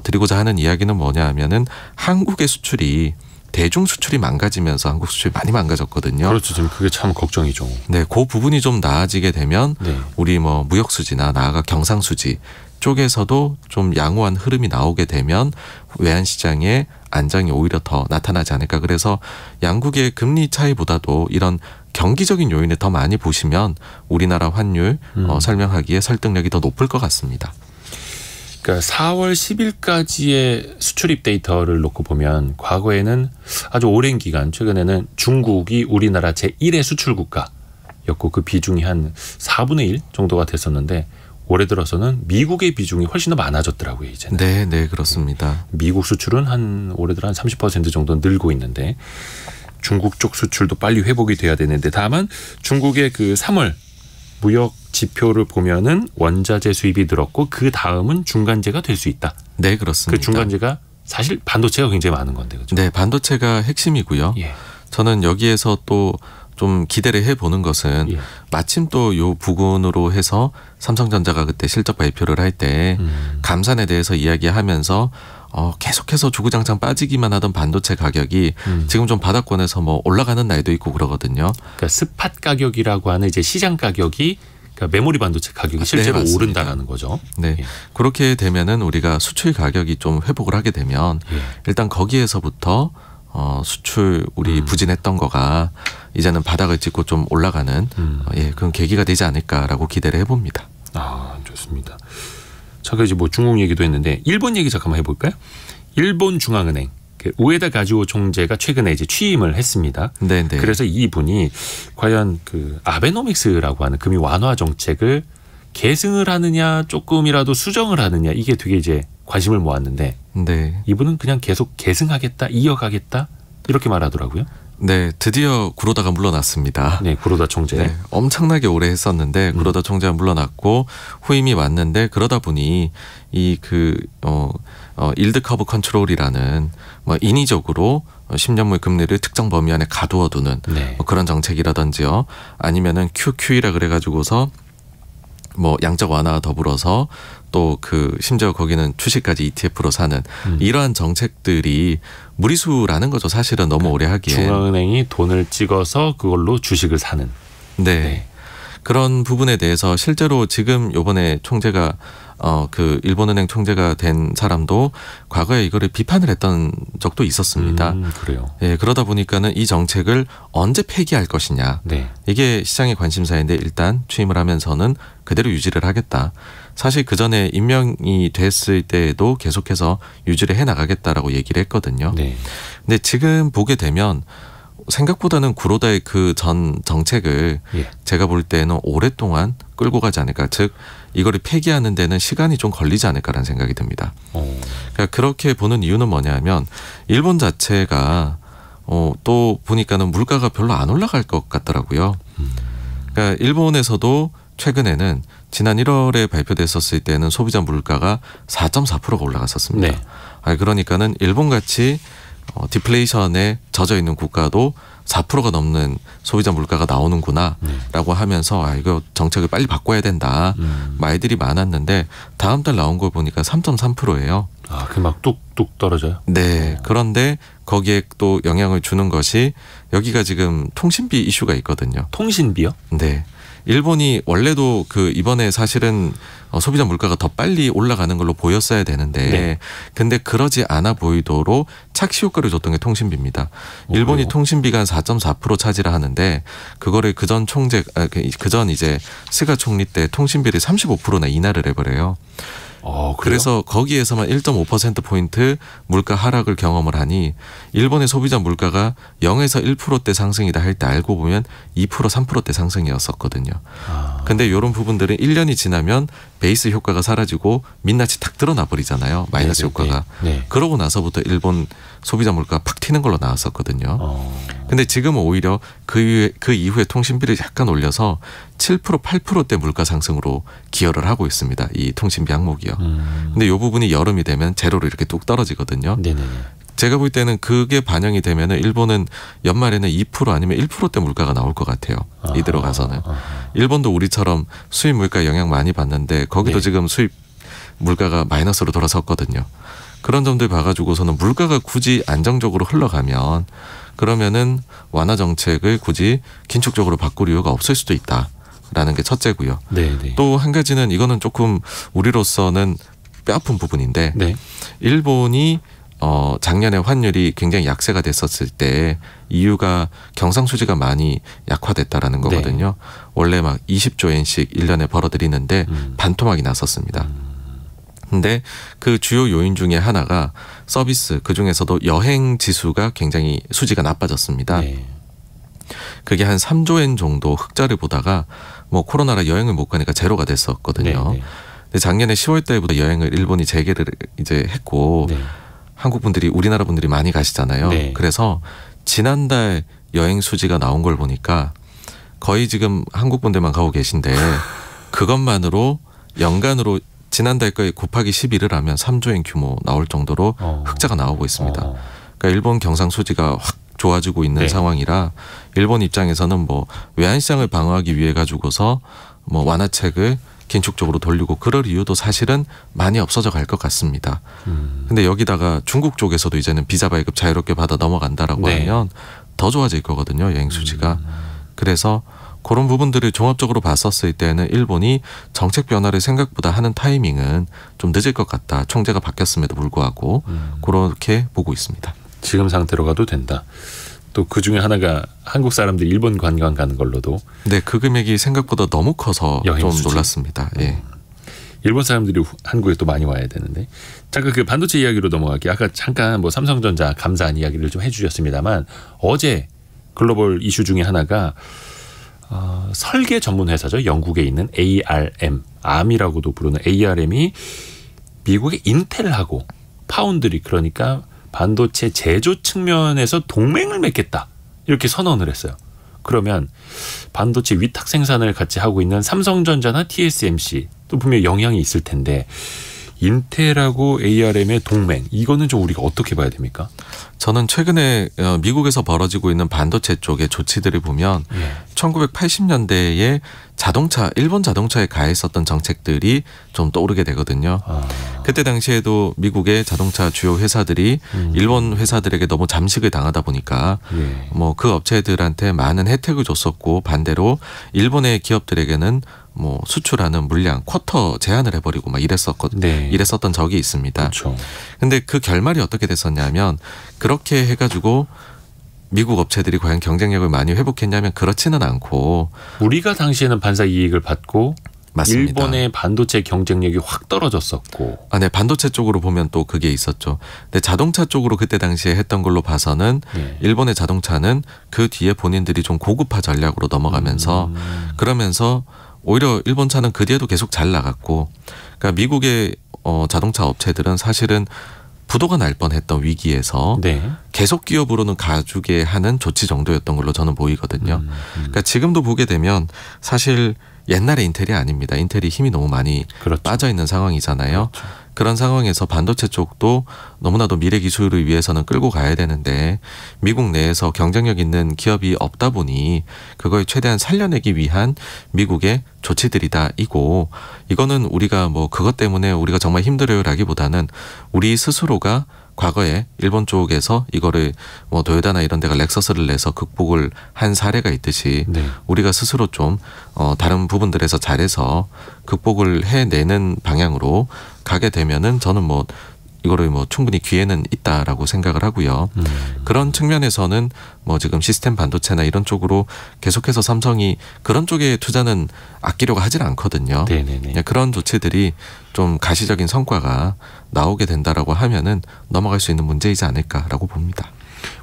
드리고자 하는 이야기는 뭐냐 하면은, 한국의 수출이 대중 수출이 망가지면서 한국 수출이 많이 망가졌거든요. 그렇죠. 지금 그게 참 걱정이죠. 네, 그 부분이 좀 나아지게 되면 네. 우리 뭐 무역 수지나 나아가 경상 수지 쪽에서도 좀 양호한 흐름이 나오게 되면 외환 시장의 안정이 오히려 더 나타나지 않을까. 그래서 양국의 금리 차이보다도 이런 경기적인 요인을 더 많이 보시면 우리나라 환율 설명하기에 설득력이 더 높을 것 같습니다. 그러니까 4월 10일까지의 수출입 데이터를 놓고 보면, 과거에는 아주 오랜 기간, 최근에는 중국이 우리나라 제1의 수출 국가였고, 그 비중이 한 4분의 1 정도가 됐었는데, 올해 들어서는 미국의 비중이 훨씬 더 많아졌더라고요, 이제는. 네, 네, 그렇습니다. 미국 수출은 올해 들어 한 30% 정도 늘고 있는데, 중국 쪽 수출도 빨리 회복이 돼야 되는데, 다만 중국의 그 3월 무역 지표를 보면은 원자재 수입이 늘었고, 그 다음은 중간재가 될 수 있다. 네, 그렇습니다. 그 중간재가 사실 반도체가 굉장히 많은 건데, 그렇죠? 네, 반도체가 핵심이고요. 예. 저는 여기에서 또 좀 기대를 해보는 것은, 예. 마침 또 요 부분으로 해서 삼성전자가 그때 실적 발표를 할 때 감산에 대해서 이야기하면서 계속해서 주구장창 빠지기만 하던 반도체 가격이 지금 좀 바닥권에서 뭐 올라가는 날도 있고 그러거든요. 그러니까 스팟 가격이라고 하는 이제 시장 가격이 그러니까 메모리 반도체 가격이 실제로 네, 오른다라는 거죠. 네, 예. 그렇게 되면은 우리가 수출 가격이 좀 회복을 하게 되면 일단 거기에서부터 수출 우리 부진했던 거가 이제는 바닥을 찍고 좀 올라가는 그런 계기가 되지 않을까라고 기대를 해봅니다. 아, 좋습니다. 잠깐 이제 뭐 중국 얘기도 했는데 일본 얘기 잠깐만 해볼까요? 일본 중앙은행 우에다 가즈오 총재가 최근에 이제 취임을 했습니다. 네네. 그래서 이분이 과연 그 아베노믹스라고 하는 금리 완화 정책을 계승을 하느냐 조금이라도 수정을 하느냐 이게 되게 이제 관심을 모았는데 네. 이분은 그냥 계속 계승하겠다, 이어가겠다 이렇게 말하더라고요. 네, 드디어 구로다가 물러났습니다. 네, 구로다 총재. 네, 엄청나게 오래 했었는데 구로다 총재가 물러났고 후임이 왔는데 그러다 보니 이 일드 커브 컨트롤이라는 뭐 인위적으로 10년물 금리를 특정 범위 안에 가두어두는 뭐 그런 정책이라든지요. 아니면은 QQ이라 그래가지고서 뭐 양적 완화와 더불어서 또 심지어 거기는 주식까지 ETF로 사는 이러한 정책들이 무리수라는 거죠. 사실은 너무 오래 하기에. 중앙은행이 돈을 찍어서 그걸로 주식을 사는. 네. 그런 부분에 대해서 실제로 지금 요번에 총재가 일본은행 총재가 된 사람도 과거에 이거를 비판을 했던 적도 있었습니다. 그래요. 예, 그러다 보니까는 이 정책을 언제 폐기할 것이냐. 네. 이게 시장의 관심사인데 일단 취임을 하면서는 그대로 유지를 하겠다. 사실 그 전에 임명이 됐을 때에도 계속해서 유지를 해나가겠다라고 얘기를 했거든요. 네. 근데 지금 보게 되면 생각보다는 구로다의 그 전 정책을 제가 볼 때는 오랫동안 끌고 가지 않을까. 즉 이거를 폐기하는 데는 시간이 좀 걸리지 않을까라는 생각이 듭니다. 그러니까 그렇게 보는 이유는 뭐냐면 일본 자체가 또 보니까는 물가가 별로 안 올라갈 것 같더라고요. 그러니까 일본에서도 최근에는 지난 1월에 발표됐었을 때는 소비자 물가가 4.4%가 올라갔었습니다. 네. 그러니까는 일본같이 디플레이션에 젖어 있는 국가도 4%가 넘는 소비자 물가가 나오는구나라고 하면서 이거 정책을 빨리 바꿔야 된다 말들이 많았는데 다음 달 나온 걸 보니까 3.3%예요. 아, 그 막 뚝뚝 떨어져요? 네. 그런데 거기에 또 영향을 주는 것이 여기가 지금 통신비 이슈가 있거든요. 통신비요? 네. 일본이 원래도 이번에 사실은 소비자 물가가 더 빨리 올라가는 걸로 보였어야 되는데 근데 그러지 않아 보이도록 착시 효과를 줬던 게 통신비입니다. 일본이 통신비가 한 4.4% 차지를 하는데 그거를 그전 이제 스가 총리 때 통신비를 35%나 인하를 해버려요. 그래서 거기에서만 1.5%포인트 물가 하락을 경험을 하니 일본의 소비자 물가가 0에서 1%대 상승이다 할 때 알고 보면 2% 3%대 상승이었었거든요. 근데 이런 부분들은 1년이 지나면 베이스 효과가 사라지고 민낯이 탁 드러나 버리잖아요. 마이너스 효과가. 그러고 나서부터 일본 소비자 물가가 팍 튀는 걸로 나왔었거든요. 근데 지금은 오히려 그 이후에 통신비를 약간 올려서 7% 8%대 물가 상승으로 기여를 하고 있습니다. 이 통신비 항목이요. 근데 이 부분이 여름이 되면 제로로 이렇게 뚝 떨어지거든요. 제가 볼 때는 그게 반영이 되면은 일본은 연말에는 2% 아니면 1%대 물가가 나올 것 같아요. 이대로 가서는. 일본도 우리처럼 수입 물가 영향 많이 받는데 거기도 지금 수입 물가가 마이너스로 돌아섰거든요. 그런 점들 봐가지고서는 물가가 굳이 안정적으로 흘러가면 그러면은 완화 정책을 굳이 긴축적으로 바꿀 이유가 없을 수도 있다라는 게 첫째고요. 또 한 가지는 이거는 조금 우리로서는 뼈아픈 부분인데 일본이 작년에 환율이 굉장히 약세가 됐었을 때 이유가 경상수지가 많이 약화됐다라는 거거든요. 원래 막 20조 엔씩 1년에 벌어들이는데 반토막이 났었습니다. 근데 그 주요 요인 중에 하나가 서비스, 그중에서도 여행 지수가 굉장히 수지가 나빠졌습니다. 그게 한 3조 엔 정도 흑자를 보다가 뭐 코로나라 여행을 못 가니까 제로가 됐었거든요. 근데 작년에 10월 달부터 여행을 일본이 재개를 이제 했고 한국 분들이 우리나라 분들이 많이 가시잖아요. 그래서 지난달 여행 수지가 나온 걸 보니까 거의 지금 한국 분들만 가고 계신데 그것만으로 연간으로 지난달 거에 곱하기 11을 하면 3조엔 규모 나올 정도로 흑자가 나오고 있습니다. 그러니까 일본 경상수지가 확 좋아지고 있는 상황이라 일본 입장에서는 뭐 외환시장을 방어하기 위해 가지고서 뭐 완화책을 긴축 쪽으로 돌리고 그럴 이유도 사실은 많이 없어져 갈 것 같습니다. 근데 여기다가 중국 쪽에서도 이제는 비자 발급 자유롭게 받아 넘어간다라고 네. 하면 더 좋아질 거거든요. 여행 수지가. 그래서 그런 부분들을 종합적으로 봤었을 때는 일본이 정책 변화를 생각보다 하는 타이밍은 좀 늦을 것 같다. 총재가 바뀌었음에도 불구하고 그렇게 보고 있습니다. 지금 상태로 가도 된다. 또 그 중에 하나가 한국 사람들이 일본 관광 가는 걸로도. 네, 그 금액이 생각보다 너무 커서 좀 여행수지. 놀랐습니다. 예. 일본 사람들이 한국에 또 많이 와야 되는데. 잠깐 그 반도체 이야기로 넘어갈게요. 아까 잠깐 뭐 삼성전자 감사한 이야기를 좀 해주셨습니다만 어제 글로벌 이슈 중에 하나가 설계 전문 회사죠. 영국에 있는 ARM이라고도 부르는 ARM이 미국의 인텔하고 파운드리 그러니까 반도체 제조 측면에서 동맹을 맺겠다 이렇게 선언을 했어요. 그러면 반도체 위탁 생산을 같이 하고 있는 삼성전자나 TSMC 또 분명히 영향이 있을 텐데 인텔하고 ARM의 동맹 이거는 좀 우리가 어떻게 봐야 됩니까? 저는 최근에 미국에서 벌어지고 있는 반도체 쪽의 조치들을 보면 1980년대에 일본 자동차에 가했었던 정책들이 좀 떠오르게 되거든요. 그때 당시에도 미국의 자동차 주요 회사들이 일본 회사들에게 너무 잠식을 당하다 보니까 뭐 그 업체들한테 많은 혜택을 줬었고 반대로 일본의 기업들에게는 뭐 수출하는 물량 쿼터 제한을 해버리고 막 이랬었던 적이 있습니다. 그렇죠. 근데 그 결말이 어떻게 됐었냐면 그렇게 해가지고 미국 업체들이 과연 경쟁력을 많이 회복했냐면 그렇지는 않고 우리가 당시에는 반사 이익을 받고 맞습니다. 일본의 반도체 경쟁력이 확 떨어졌었고. 네, 반도체 쪽으로 보면 또 그게 있었죠. 근데 자동차 쪽으로 그때 당시에 했던 걸로 봐서는 일본의 자동차는 그 뒤에 본인들이 좀 고급화 전략으로 넘어가면서 그러면서 오히려 일본 차는 그 뒤에도 계속 잘 나갔고, 그러니까 미국의 자동차 업체들은 사실은 부도가 날 뻔했던 위기에서 계속 기업으로는 가주게 하는 조치 정도였던 걸로 저는 보이거든요. 그러니까 지금도 보게 되면 사실 옛날의 인텔이 아닙니다. 인텔이 힘이 너무 많이 빠져 있는 상황이잖아요. 그런 상황에서 반도체 쪽도 너무나도 미래 기술을 위해서는 끌고 가야 되는데 미국 내에서 경쟁력 있는 기업이 없다 보니 그걸 최대한 살려내기 위한 미국의 조치들이다 이고, 이거는 우리가 뭐 그것 때문에 우리가 정말 힘들어요라기보다는 우리 스스로가 과거에 일본 쪽에서 이거를 뭐 도요타나 이런 데가 렉서스를 내서 극복을 한 사례가 있듯이 우리가 스스로 좀 다른 부분들에서 잘해서 극복을 해내는 방향으로 가게 되면은 저는 뭐 이거를 뭐 충분히 기회는 있다라고 생각을 하고요. 그런 측면에서는 뭐 지금 시스템 반도체나 이런 쪽으로 계속해서 삼성이 그런 쪽에 투자는 아끼려고 하질 않거든요. 그런 조치들이 좀 가시적인 성과가 나오게 된다라고 하면은 넘어갈 수 있는 문제이지 않을까라고 봅니다.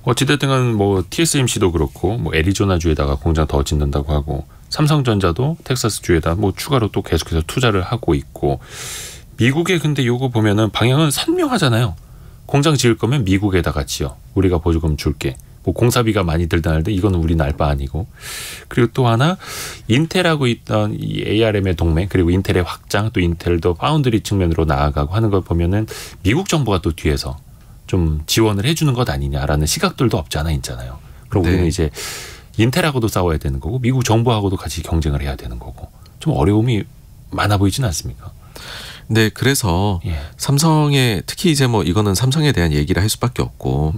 어찌됐든 뭐 TSMC도 그렇고 뭐 애리조나주에다가 공장 더 짓는다고 하고 삼성전자도 텍사스주에다 뭐 추가로 또 계속해서 투자를 하고 있고, 미국에 근데 요거 보면은 방향은 선명하잖아요. 공장 지을 거면 미국에다가 지어. 우리가 보조금 줄게. 뭐 공사비가 많이 들다 하는데 이거는 우리는 알 바 아니고. 그리고 또 하나 인텔하고 있던 이 ARM의 동맹 그리고 인텔의 확장 또 인텔도 파운드리 측면으로 나아가고 하는 걸 보면은 미국 정부가 또 뒤에서 좀 지원을 해주는 것 아니냐라는 시각들도 없지 않아 있잖아요. 그럼 우리는 이제 인텔하고도 싸워야 되는 거고 미국 정부하고도 같이 경쟁을 해야 되는 거고 좀 어려움이 많아 보이지는 않습니까? 네, 그래서 삼성의 특히 이제 뭐 이거는 삼성에 대한 얘기를 할 수밖에 없고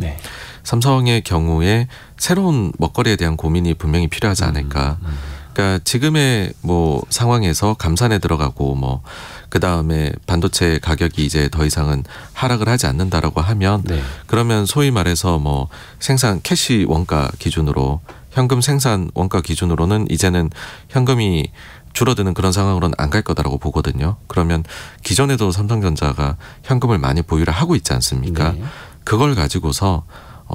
삼성의 경우에 새로운 먹거리에 대한 고민이 분명히 필요하지 않을까. 그러니까 지금의 뭐 상황에서 감산에 들어가고 뭐 그 다음에 반도체 가격이 이제 더 이상은 하락을 하지 않는다라고 하면 그러면 소위 말해서 뭐 생산 캐시 원가 기준으로 현금 생산 원가 기준으로는 이제는 현금이 줄어드는 그런 상황으로는 안 갈 거다라고 보거든요. 그러면 기존에도 삼성전자가 현금을 많이 보유를 하고 있지 않습니까? 그걸 가지고서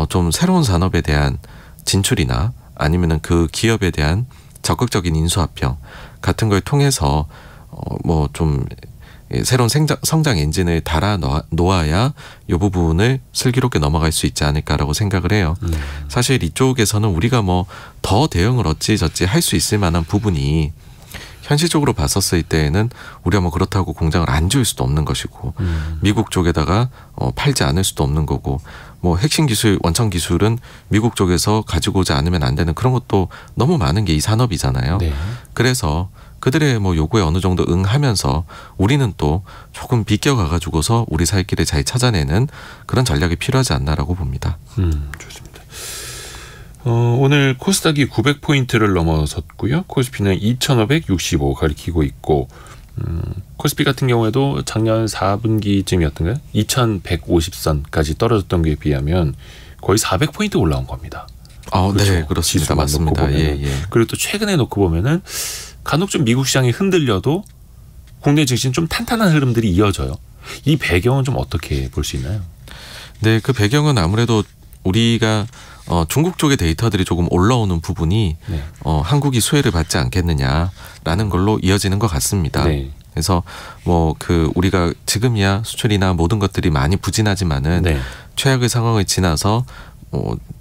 좀 새로운 산업에 대한 진출이나 아니면은 그 기업에 대한 적극적인 인수합병 같은 걸 통해서 뭐 좀 새로운 성장 엔진을 달아 놓아야 이 부분을 슬기롭게 넘어갈 수 있지 않을까라고 생각을 해요. 사실 이쪽에서는 우리가 뭐 더 대응을 어찌저찌 할 수 있을 만한 부분이 현실적으로 봤었을 때에는 우리가 뭐 그렇다고 공장을 안 지을 수도 없는 것이고 미국 쪽에다가 팔지 않을 수도 없는 거고 뭐 핵심 기술, 원천 기술은 미국 쪽에서 가지고 오지 않으면 안 되는 그런 것도 너무 많은 게 이 산업이잖아요. 그래서 그들의 뭐 요구에 어느 정도 응하면서 우리는 또 조금 비껴가 가지고서 우리 살 길을 잘 찾아내는 그런 전략이 필요하지 않나라고 봅니다. 좋습니다. 오늘 코스닥이 900포인트를 넘어섰고요. 코스피는 2565 가리키고 있고 코스피 같은 경우에도 작년 4분기쯤이었던가요? 2150선까지 떨어졌던 게 비하면 거의 400포인트 올라온 겁니다. 그렇죠? 네, 그렇습니다. 맞습니다. 예. 그리고 또 최근에 놓고 보면은 간혹 좀 미국 시장이 흔들려도 국내 증시는 좀 탄탄한 흐름들이 이어져요. 이 배경은 좀 어떻게 볼 수 있나요? 네, 그 배경은 아무래도 우리가 중국 쪽의 데이터들이 조금 올라오는 부분이 네. 한국이 수혜를 받지 않겠느냐라는 걸로 이어지는 것 같습니다. 네. 그래서 뭐 우리가 지금이야 수출이나 모든 것들이 많이 부진하지만은 네. 최악의 상황을 지나서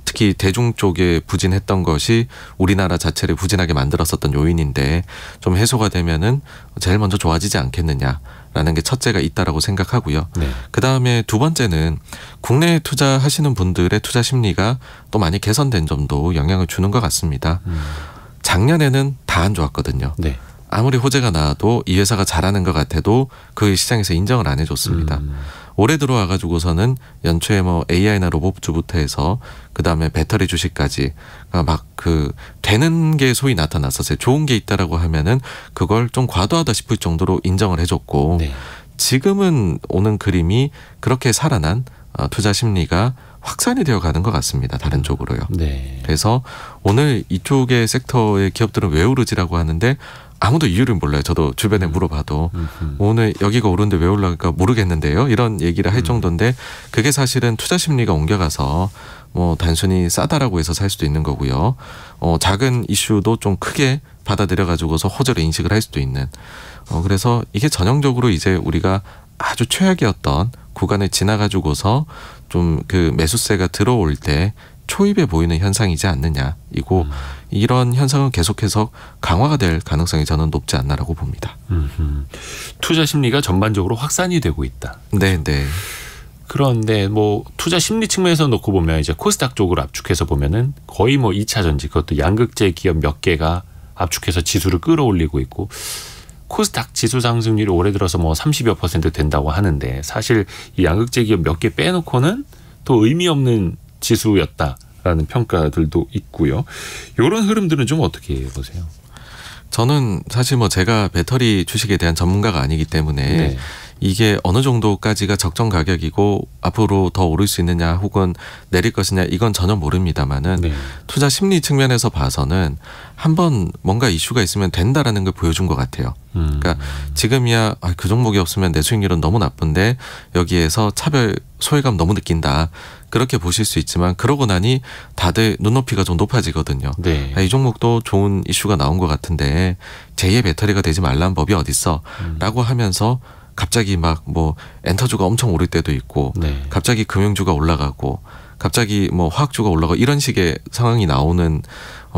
특히 대중 쪽에 부진했던 것이 우리나라 자체를 부진하게 만들었었던 요인인데 좀 해소가 되면은 제일 먼저 좋아지지 않겠느냐라는 게 첫째가 있다라고 생각하고요. 네. 그 다음에 두 번째는 국내에 투자하시는 분들의 투자 심리가 또 많이 개선된 점도 영향을 주는 것 같습니다. 작년에는 다 안 좋았거든요. 네. 아무리 호재가 나와도 이 회사가 잘하는 것 같아도 그 시장에서 인정을 안 해줬습니다. 올해 들어와 가지고서는 연초에 뭐 AI나 로봇주부터 해서 그 다음에 배터리 주식까지 막 되는 게 소위 나타났었어요. 좋은 게 있다라고 하면은 그걸 좀 과도하다 싶을 정도로 인정을 해줬고 네. 지금은 오는 그림이 그렇게 살아난 투자 심리가 확산이 되어 가는 것 같습니다. 다른 쪽으로요. 네. 그래서 오늘 이쪽의 섹터의 기업들은 왜 오르지라고 하는데 아무도 이유를 몰라요. 저도 주변에 물어봐도 오늘 여기가 오르는데 왜 올라갈까 모르겠는데요. 이런 얘기를 할 정도인데 그게 사실은 투자 심리가 옮겨가서 뭐 단순히 싸다라고 해서 살 수도 있는 거고요. 작은 이슈도 좀 크게 받아들여 가지고서 호재로 인식을 할 수도 있는. 그래서 이게 전형적으로 이제 우리가 아주 최악이었던 구간을 지나가지고서 좀 매수세가 들어올 때 초입에 보이는 현상이지 않느냐. 이런 현상은 계속해서 강화가 될 가능성이 저는 높지 않나라고 봅니다. 투자 심리가 전반적으로 확산이 되고 있다. 네. 그런데 뭐 투자 심리 측면에서 놓고 보면 이제 코스닥 쪽으로 압축해서 보면은 거의 뭐 2차 전지 그것도 양극재 기업 몇 개가 압축해서 지수를 끌어올리고 있고 코스닥 지수 상승률이 올해 들어서 뭐 30여 % 된다고 하는데 사실 이 양극재 기업 몇 개 빼놓고는 또 의미 없는 지수였다라는 평가들도 있고요. 이런 흐름들은 좀 어떻게 보세요? 저는 사실 뭐 제가 배터리 주식에 대한 전문가가 아니기 때문에 네. 이게 어느 정도까지가 적정 가격이고 앞으로 더 오를 수 있느냐 혹은 내릴 것이냐 이건 전혀 모릅니다만은 네. 투자 심리 측면에서 봐서는 한번 뭔가 이슈가 있으면 된다라는 걸 보여준 것 같아요. 그러니까 지금이야 그 종목이 없으면 내 수익률은 너무 나쁜데 여기에서 차별 소외감 너무 느낀다. 그렇게 보실 수 있지만 그러고 나니 다들 눈높이가 좀 높아지거든요. 네. 이 종목도 좋은 이슈가 나온 것 같은데 제2의 배터리가 되지 말라는 법이 어딨어 라고 하면서 갑자기 막 뭐 엔터주가 엄청 오를 때도 있고 네. 갑자기 금융주가 올라가고 갑자기 뭐 화학주가 올라가고 이런 식의 상황이 나오는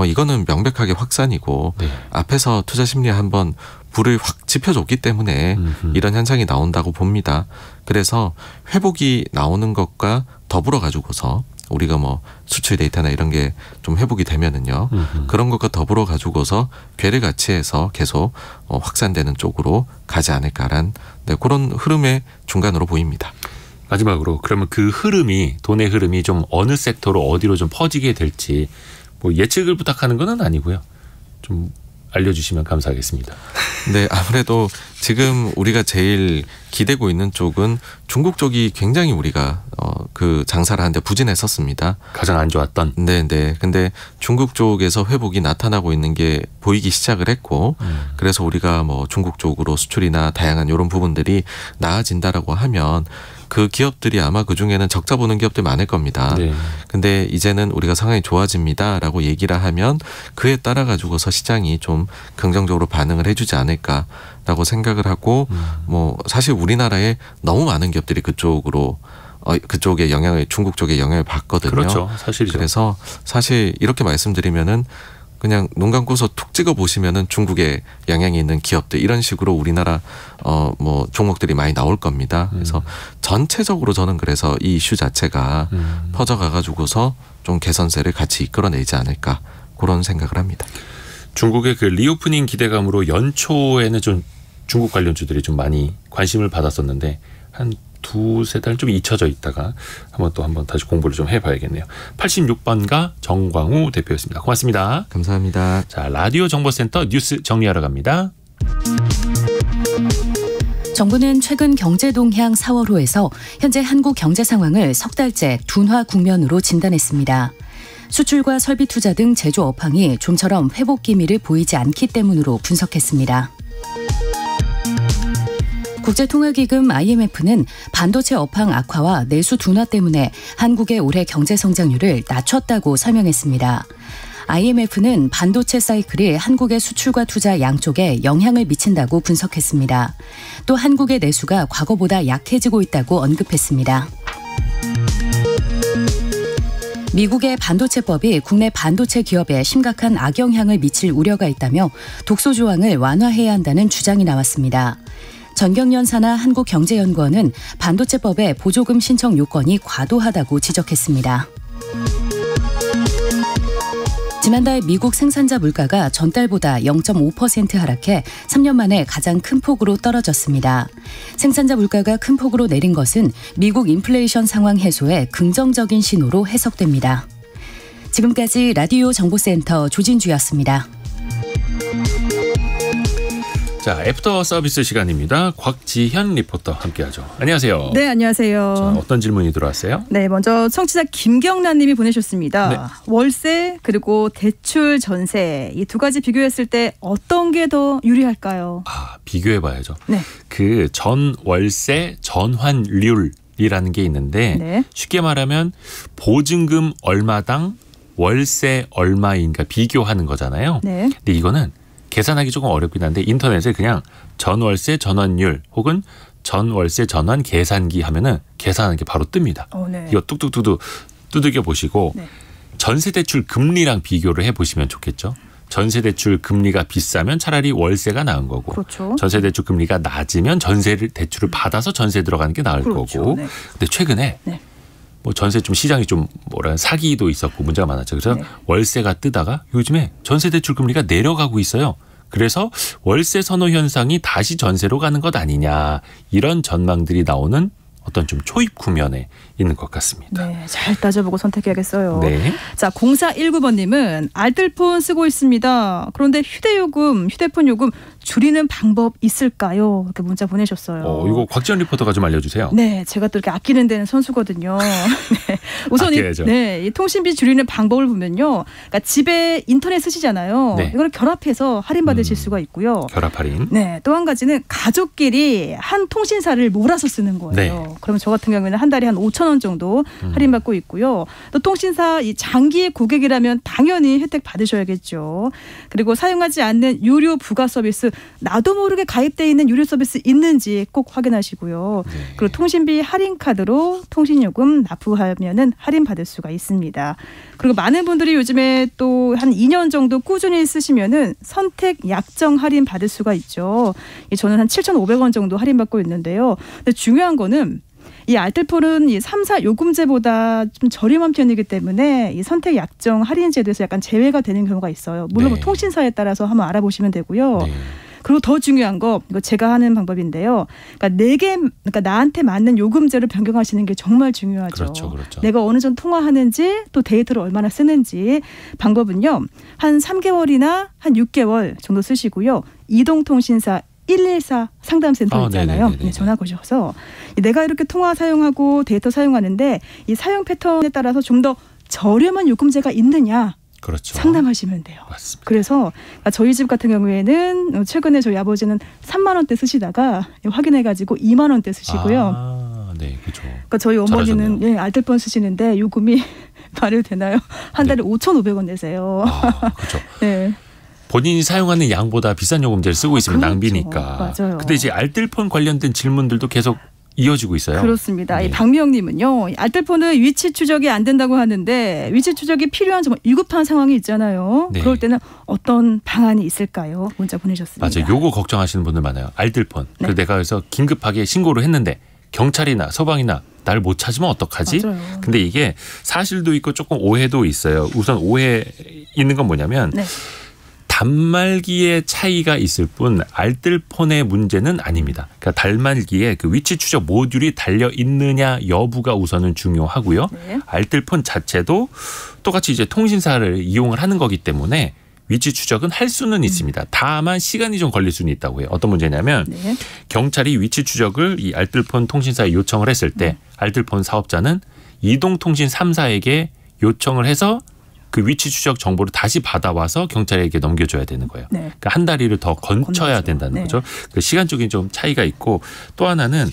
이거는 명백하게 확산이고 네. 앞에서 투자 심리에 한번 불을 확 지펴줬기 때문에 이런 현상이 나온다고 봅니다. 그래서 회복이 나오는 것과 더불어 가지고서 우리가 뭐 수출 데이터나 이런 게 좀 회복이 되면은요. 그런 것과 더불어 가지고서 괴를 같이 해서 계속 확산되는 쪽으로 가지 않을까란 그런 흐름의 중간으로 보입니다. 마지막으로 그러면 그 흐름이 돈의 흐름이 좀 어느 섹터로 어디로 좀 퍼지게 될지 뭐 예측을 부탁하는 건 아니고요. 좀 알려주시면 감사하겠습니다. 네, 아무래도 지금 우리가 제일 기대고 있는 쪽은 중국 쪽이 굉장히 우리가 장사를 하는데 부진했었습니다. 가장 안 좋았던. 네. 근데 중국 쪽에서 회복이 나타나고 있는 게 보이기 시작을 했고, 그래서 우리가 뭐 중국 쪽으로 수출이나 다양한 이런 부분들이 나아진다라고 하면 그 기업들이 아마 그 중에는 적자 보는 기업들 많을 겁니다. 네. 근데 이제는 우리가 상황이 좋아집니다라고 얘기를 하면 그에 따라 가지고서 시장이 좀 긍정적으로 반응을 해주지 않을까라고 생각을 하고 뭐 사실 우리나라에 너무 많은 기업들이 그쪽으로 그쪽의 영향을 중국 쪽에 영향을 받거든요. 그렇죠, 사실이죠. 그래서 사실 이렇게 말씀드리면은 그냥 눈 감고서 툭 찍어 보시면은 중국에 영향이 있는 기업들 이런 식으로 우리나라 뭐 종목들이 많이 나올 겁니다. 그래서 전체적으로 저는 그래서 이 이슈 자체가 퍼져가 가지고서 좀 개선세를 같이 이끌어내지 않을까 그런 생각을 합니다. 중국의 그 리오프닝 기대감으로 연초에는 좀 중국 관련주들이 좀 많이 관심을 받았었는데 한 두세 달 좀 잊혀져 있다가 한번 다시 공부를 좀 해봐야겠네요. 86번가 정광우 대표였습니다. 고맙습니다. 감사합니다. 자, 라디오 정보센터 뉴스 정리하러 갑니다. 정부는 최근 경제 동향 4월호에서 현재 한국 경제 상황을 석 달째 둔화 국면으로 진단했습니다. 수출과 설비 투자 등 제조 업황이 좀처럼 회복 기미를 보이지 않기 때문으로 분석했습니다. 국제통화기금 IMF는 반도체 업황 악화와 내수 둔화 때문에 한국의 올해 경제 성장률을 낮췄다고 설명했습니다. IMF는 반도체 사이클이 한국의 수출과 투자 양쪽에 영향을 미친다고 분석했습니다. 또 한국의 내수가 과거보다 약해지고 있다고 언급했습니다. 미국의 반도체법이 국내 반도체 기업에 심각한 악영향을 미칠 우려가 있다며 독소 조항을 완화해야 한다는 주장이 나왔습니다. 전경련 산하 한국경제연구원은 반도체법의 보조금 신청 요건이 과도하다고 지적했습니다. 지난달 미국 생산자 물가가 전달보다 0.5% 하락해 3년 만에 가장 큰 폭으로 떨어졌습니다. 생산자 물가가 큰 폭으로 내린 것은 미국 인플레이션 상황 해소에 긍정적인 신호로 해석됩니다. 지금까지 라디오 정보센터 조진주였습니다. 자, 애프터 서비스 시간입니다. 곽지현 리포터 함께하죠. 안녕하세요. 네, 안녕하세요. 자, 어떤 질문이 들어왔어요? 네, 먼저 청취자 김경란 님이 보내셨습니다. 네. 월세 그리고 대출 전세 이 두 가지 비교했을 때 어떤 게 더 유리할까요? 비교해봐야죠. 네. 그 전월세 전환율이라는 게 있는데 네. 쉽게 말하면 보증금 얼마당 월세 얼마인가 비교하는 거잖아요. 네. 근데 이거는 계산하기 조금 어렵긴 한데 인터넷에 그냥 전월세 전환율 혹은 전월세 전환 계산기 하면은 계산하는 게 바로 뜹니다. 네. 이거 뚝뚝뚝 두들겨 보시고 네. 전세대출 금리랑 비교를 해보시면 좋겠죠. 전세대출 금리가 비싸면 차라리 월세가 나은 거고 그렇죠. 전세대출 금리가 낮으면 대출을 받아서 전세 들어가는 게 나을 그렇죠. 거고. 네. 근데 최근에 네. 뭐 전세 좀 시장이 좀 사기도 있었고 문제가 많았죠. 그래서 월세가 뜨다가 요즘에 전세대출 금리가 내려가고 있어요. 그래서 월세 선호 현상이 다시 전세로 가는 것 아니냐 이런 전망들이 나오는 어떤 좀 초입 국면에 있는 것 같습니다. 네, 잘 따져보고 선택해야겠어요. 네. 자, 0419번님은 알뜰폰 쓰고 있습니다. 그런데 휴대폰 요금 줄이는 방법 있을까요? 이렇게 문자 보내셨어요. 이거 곽지연 리포터가 좀 알려주세요. 네, 제가 또 이렇게 아끼는 데는 선수거든요. 네. 우선 이 통신비 줄이는 방법을 보면요. 그러니까 집에 인터넷 쓰시잖아요. 네. 이걸 결합해서 할인받으실 수가 있고요. 결합 할인. 네, 또 한 가지는 가족끼리 한 통신사를 몰아서 쓰는 거예요. 네. 그러면 저 같은 경우에는 한 달에 한 5,000원 정도 할인받고 있고요. 또 통신사 이 장기 고객이라면 당연히 혜택 받으셔야겠죠. 그리고 사용하지 않는 유료 부가 서비스 나도 모르게 가입돼 있는 유료 서비스 있는지 꼭 확인하시고요. 네. 그리고 통신비 할인 카드로 통신요금 납부하면은 할인 받을 수가 있습니다. 그리고 많은 분들이 요즘에 또 한 2년 정도 꾸준히 쓰시면은 선택 약정 할인 받을 수가 있죠. 저는 한 7,500원 정도 할인 받고 있는데요. 근데 중요한 거는 이 알뜰폰은 이 3사 요금제보다 좀 저렴한 편이기 때문에 이 선택 약정 할인 제도에서 약간 제외가 되는 경우가 있어요. 물론 뭐 통신사에 따라서 한번 알아보시면 되고요. 네. 그리고 더 중요한 거 이거 제가 하는 방법인데요. 그러니까 나한테 맞는 요금제를 변경하시는 게 정말 중요하죠. 그렇죠. 내가 어느 정도 통화하는지 또 데이터를 얼마나 쓰는지 방법은요. 한 3개월이나 한 6개월 정도 쓰시고요. 이동통신사 114 상담센터 있잖아요. 네, 전화 거셔서 내가 이렇게 통화 사용하고 데이터 사용하는데 이 사용 패턴에 따라서 좀 더 저렴한 요금제가 있느냐. 그렇죠. 상담하시면 돼요. 맞습니다. 그래서 저희 집 같은 경우에는 최근에 저희 아버지는 3만 원대 쓰시다가 확인해가지고 2만 원대 쓰시고요. 네, 그렇죠. 그러니까 저희 어머니는 알뜰폰 쓰시는데 요금이 말이 되나요? 한 달에 5,500원 내세요. 그렇죠. 네. 본인이 사용하는 양보다 비싼 요금제를 쓰고 있으면 그렇죠. 낭비니까. 맞아요. 근데 이제 알뜰폰 관련된 질문들도 계속 이어지고 있어요. 그렇습니다. 네. 이 박미영님은요. 알뜰폰은 위치 추적이 안 된다고 하는데 위치 추적이 필요한 정말 위급한 상황이 있잖아요. 네. 그럴 때는 어떤 방안이 있을까요? 문자 보내셨습니다. 맞아요. 요거 걱정하시는 분들 많아요. 알뜰폰. 네. 그래서 내가 그래서 긴급하게 신고를 했는데 경찰이나 소방이나 날 못 찾으면 어떡하지? 맞아요. 근데 이게 사실도 있고 조금 오해도 있어요. 우선 오해 있는 건 뭐냐면 네. 단말기의 차이가 있을 뿐 알뜰폰의 문제는 아닙니다. 그러니까 단말기에 그 위치 추적 모듈이 달려 있느냐 여부가 우선은 중요하고요. 네. 알뜰폰 자체도 똑같이 이제 통신사를 이용을 하는 거기 때문에 위치 추적은 할 수는 있습니다. 다만 시간이 좀 걸릴 수는 있다고 해요. 어떤 문제냐면 네. 경찰이 위치 추적을 이 알뜰폰 통신사에 요청을 했을 때 알뜰폰 사업자는 이동통신 3사에게 요청을 해서 그 위치 추적 정보를 다시 받아와서 경찰에게 넘겨줘야 되는 거예요. 네. 그러니까 한 다리를 더 건쳐야 된다는 네. 거죠. 그 시간적인 좀 차이가 있고 또 하나는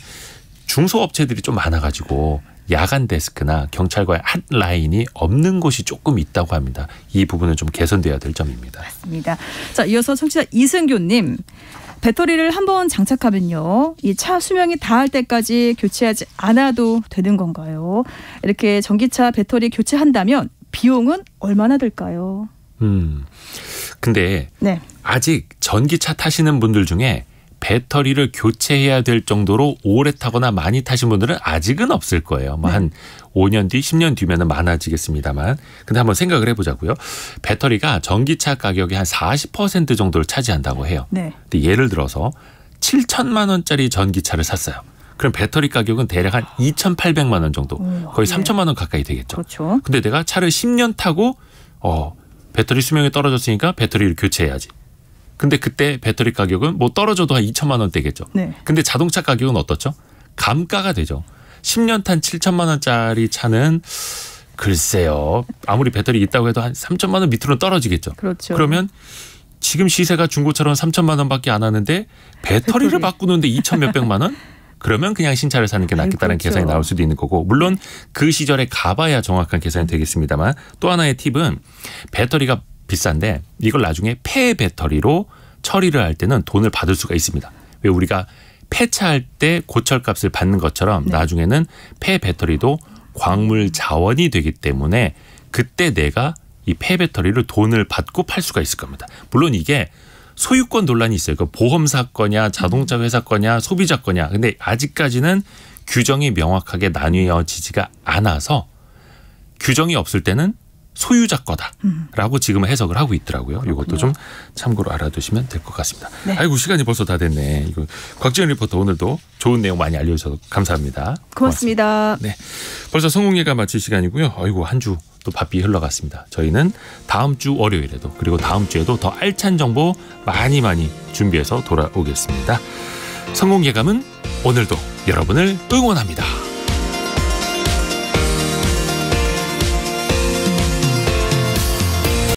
중소업체들이 좀 많아가지고 야간 데스크나 경찰과의 핫라인이 없는 곳이 조금 있다고 합니다. 이 부분은 좀 개선돼야 될 점입니다. 맞습니다. 자, 이어서 청취자 이승교님. 배터리를 한번 장착하면요, 이 차 수명이 다할 때까지 교체하지 않아도 되는 건가요? 이렇게 전기차 배터리 교체한다면 비용은 얼마나 들까요? 근데 네. 아직 전기차 타시는 분들 중에 배터리를 교체해야 될 정도로 오래 타거나 많이 타신 분들은 아직은 없을 거예요. 뭐 한 5년 뒤, 10년 뒤면은 많아지겠습니다만. 근데 한번 생각을 해보자고요. 배터리가 전기차 가격의 한 40% 정도를 차지한다고 해요. 네. 근데 예를 들어서 7천만 원짜리 전기차를 샀어요. 그럼 배터리 가격은 대략 한 2,800만 원 정도, 거의 3천만 원 가까이 되겠죠. 그렇죠. 근데 내가 차를 10년 타고 배터리 수명이 떨어졌으니까 배터리를 교체해야지. 근데 그때 배터리 가격은 뭐 떨어져도 한 2천만 원대겠죠. 네. 근데 자동차 가격은 어떻죠? 감가가 되죠. 10년 탄 7천만 원짜리 차는 글쎄요. 아무리 배터리 있다고 해도 한 3천만 원 밑으로는 떨어지겠죠. 그렇죠. 그러면 지금 시세가 중고차로는 3천만 원밖에 안 하는데 배터리를 바꾸는데 2천 몇백만 원? 그러면 그냥 신차를 사는 게 낫겠다는 그렇죠. 계산이 나올 수도 있는 거고, 물론 그 시절에 가봐야 정확한 계산이 되겠습니다만, 또 하나의 팁은 배터리가 비싼데 이걸 나중에 폐 배터리로 처리를 할 때는 돈을 받을 수가 있습니다. 왜 우리가 폐차할 때 고철값을 받는 것처럼 나중에는 폐 배터리도 광물 자원이 되기 때문에 그때 내가 이 폐 배터리를 돈을 받고 팔 수가 있을 겁니다. 물론 이게 소유권 논란이 있어요. 그 보험사 거냐 자동차 회사 거냐 소비자 거냐. 근데 아직까지는 규정이 명확하게 나뉘어지지가 않아서 규정이 없을 때는 소유자 거다라고 지금 해석을 하고 있더라고요. 이것도 좀 참고로 알아두시면 될 것 같습니다. 네. 아이고 시간이 벌써 다 됐네. 이거 곽지연 리포터 오늘도 좋은 내용 많이 알려주셔서 감사합니다. 고맙습니다. 네, 벌써 성공예가 마칠 시간이고요. 아이고 한 주 또 바삐 흘러갔습니다. 저희는 다음 주 월요일에도 그리고 다음 주에도 더 알찬 정보 많이 준비해서 돌아오겠습니다. 성공예감은 오늘도 여러분을 응원합니다.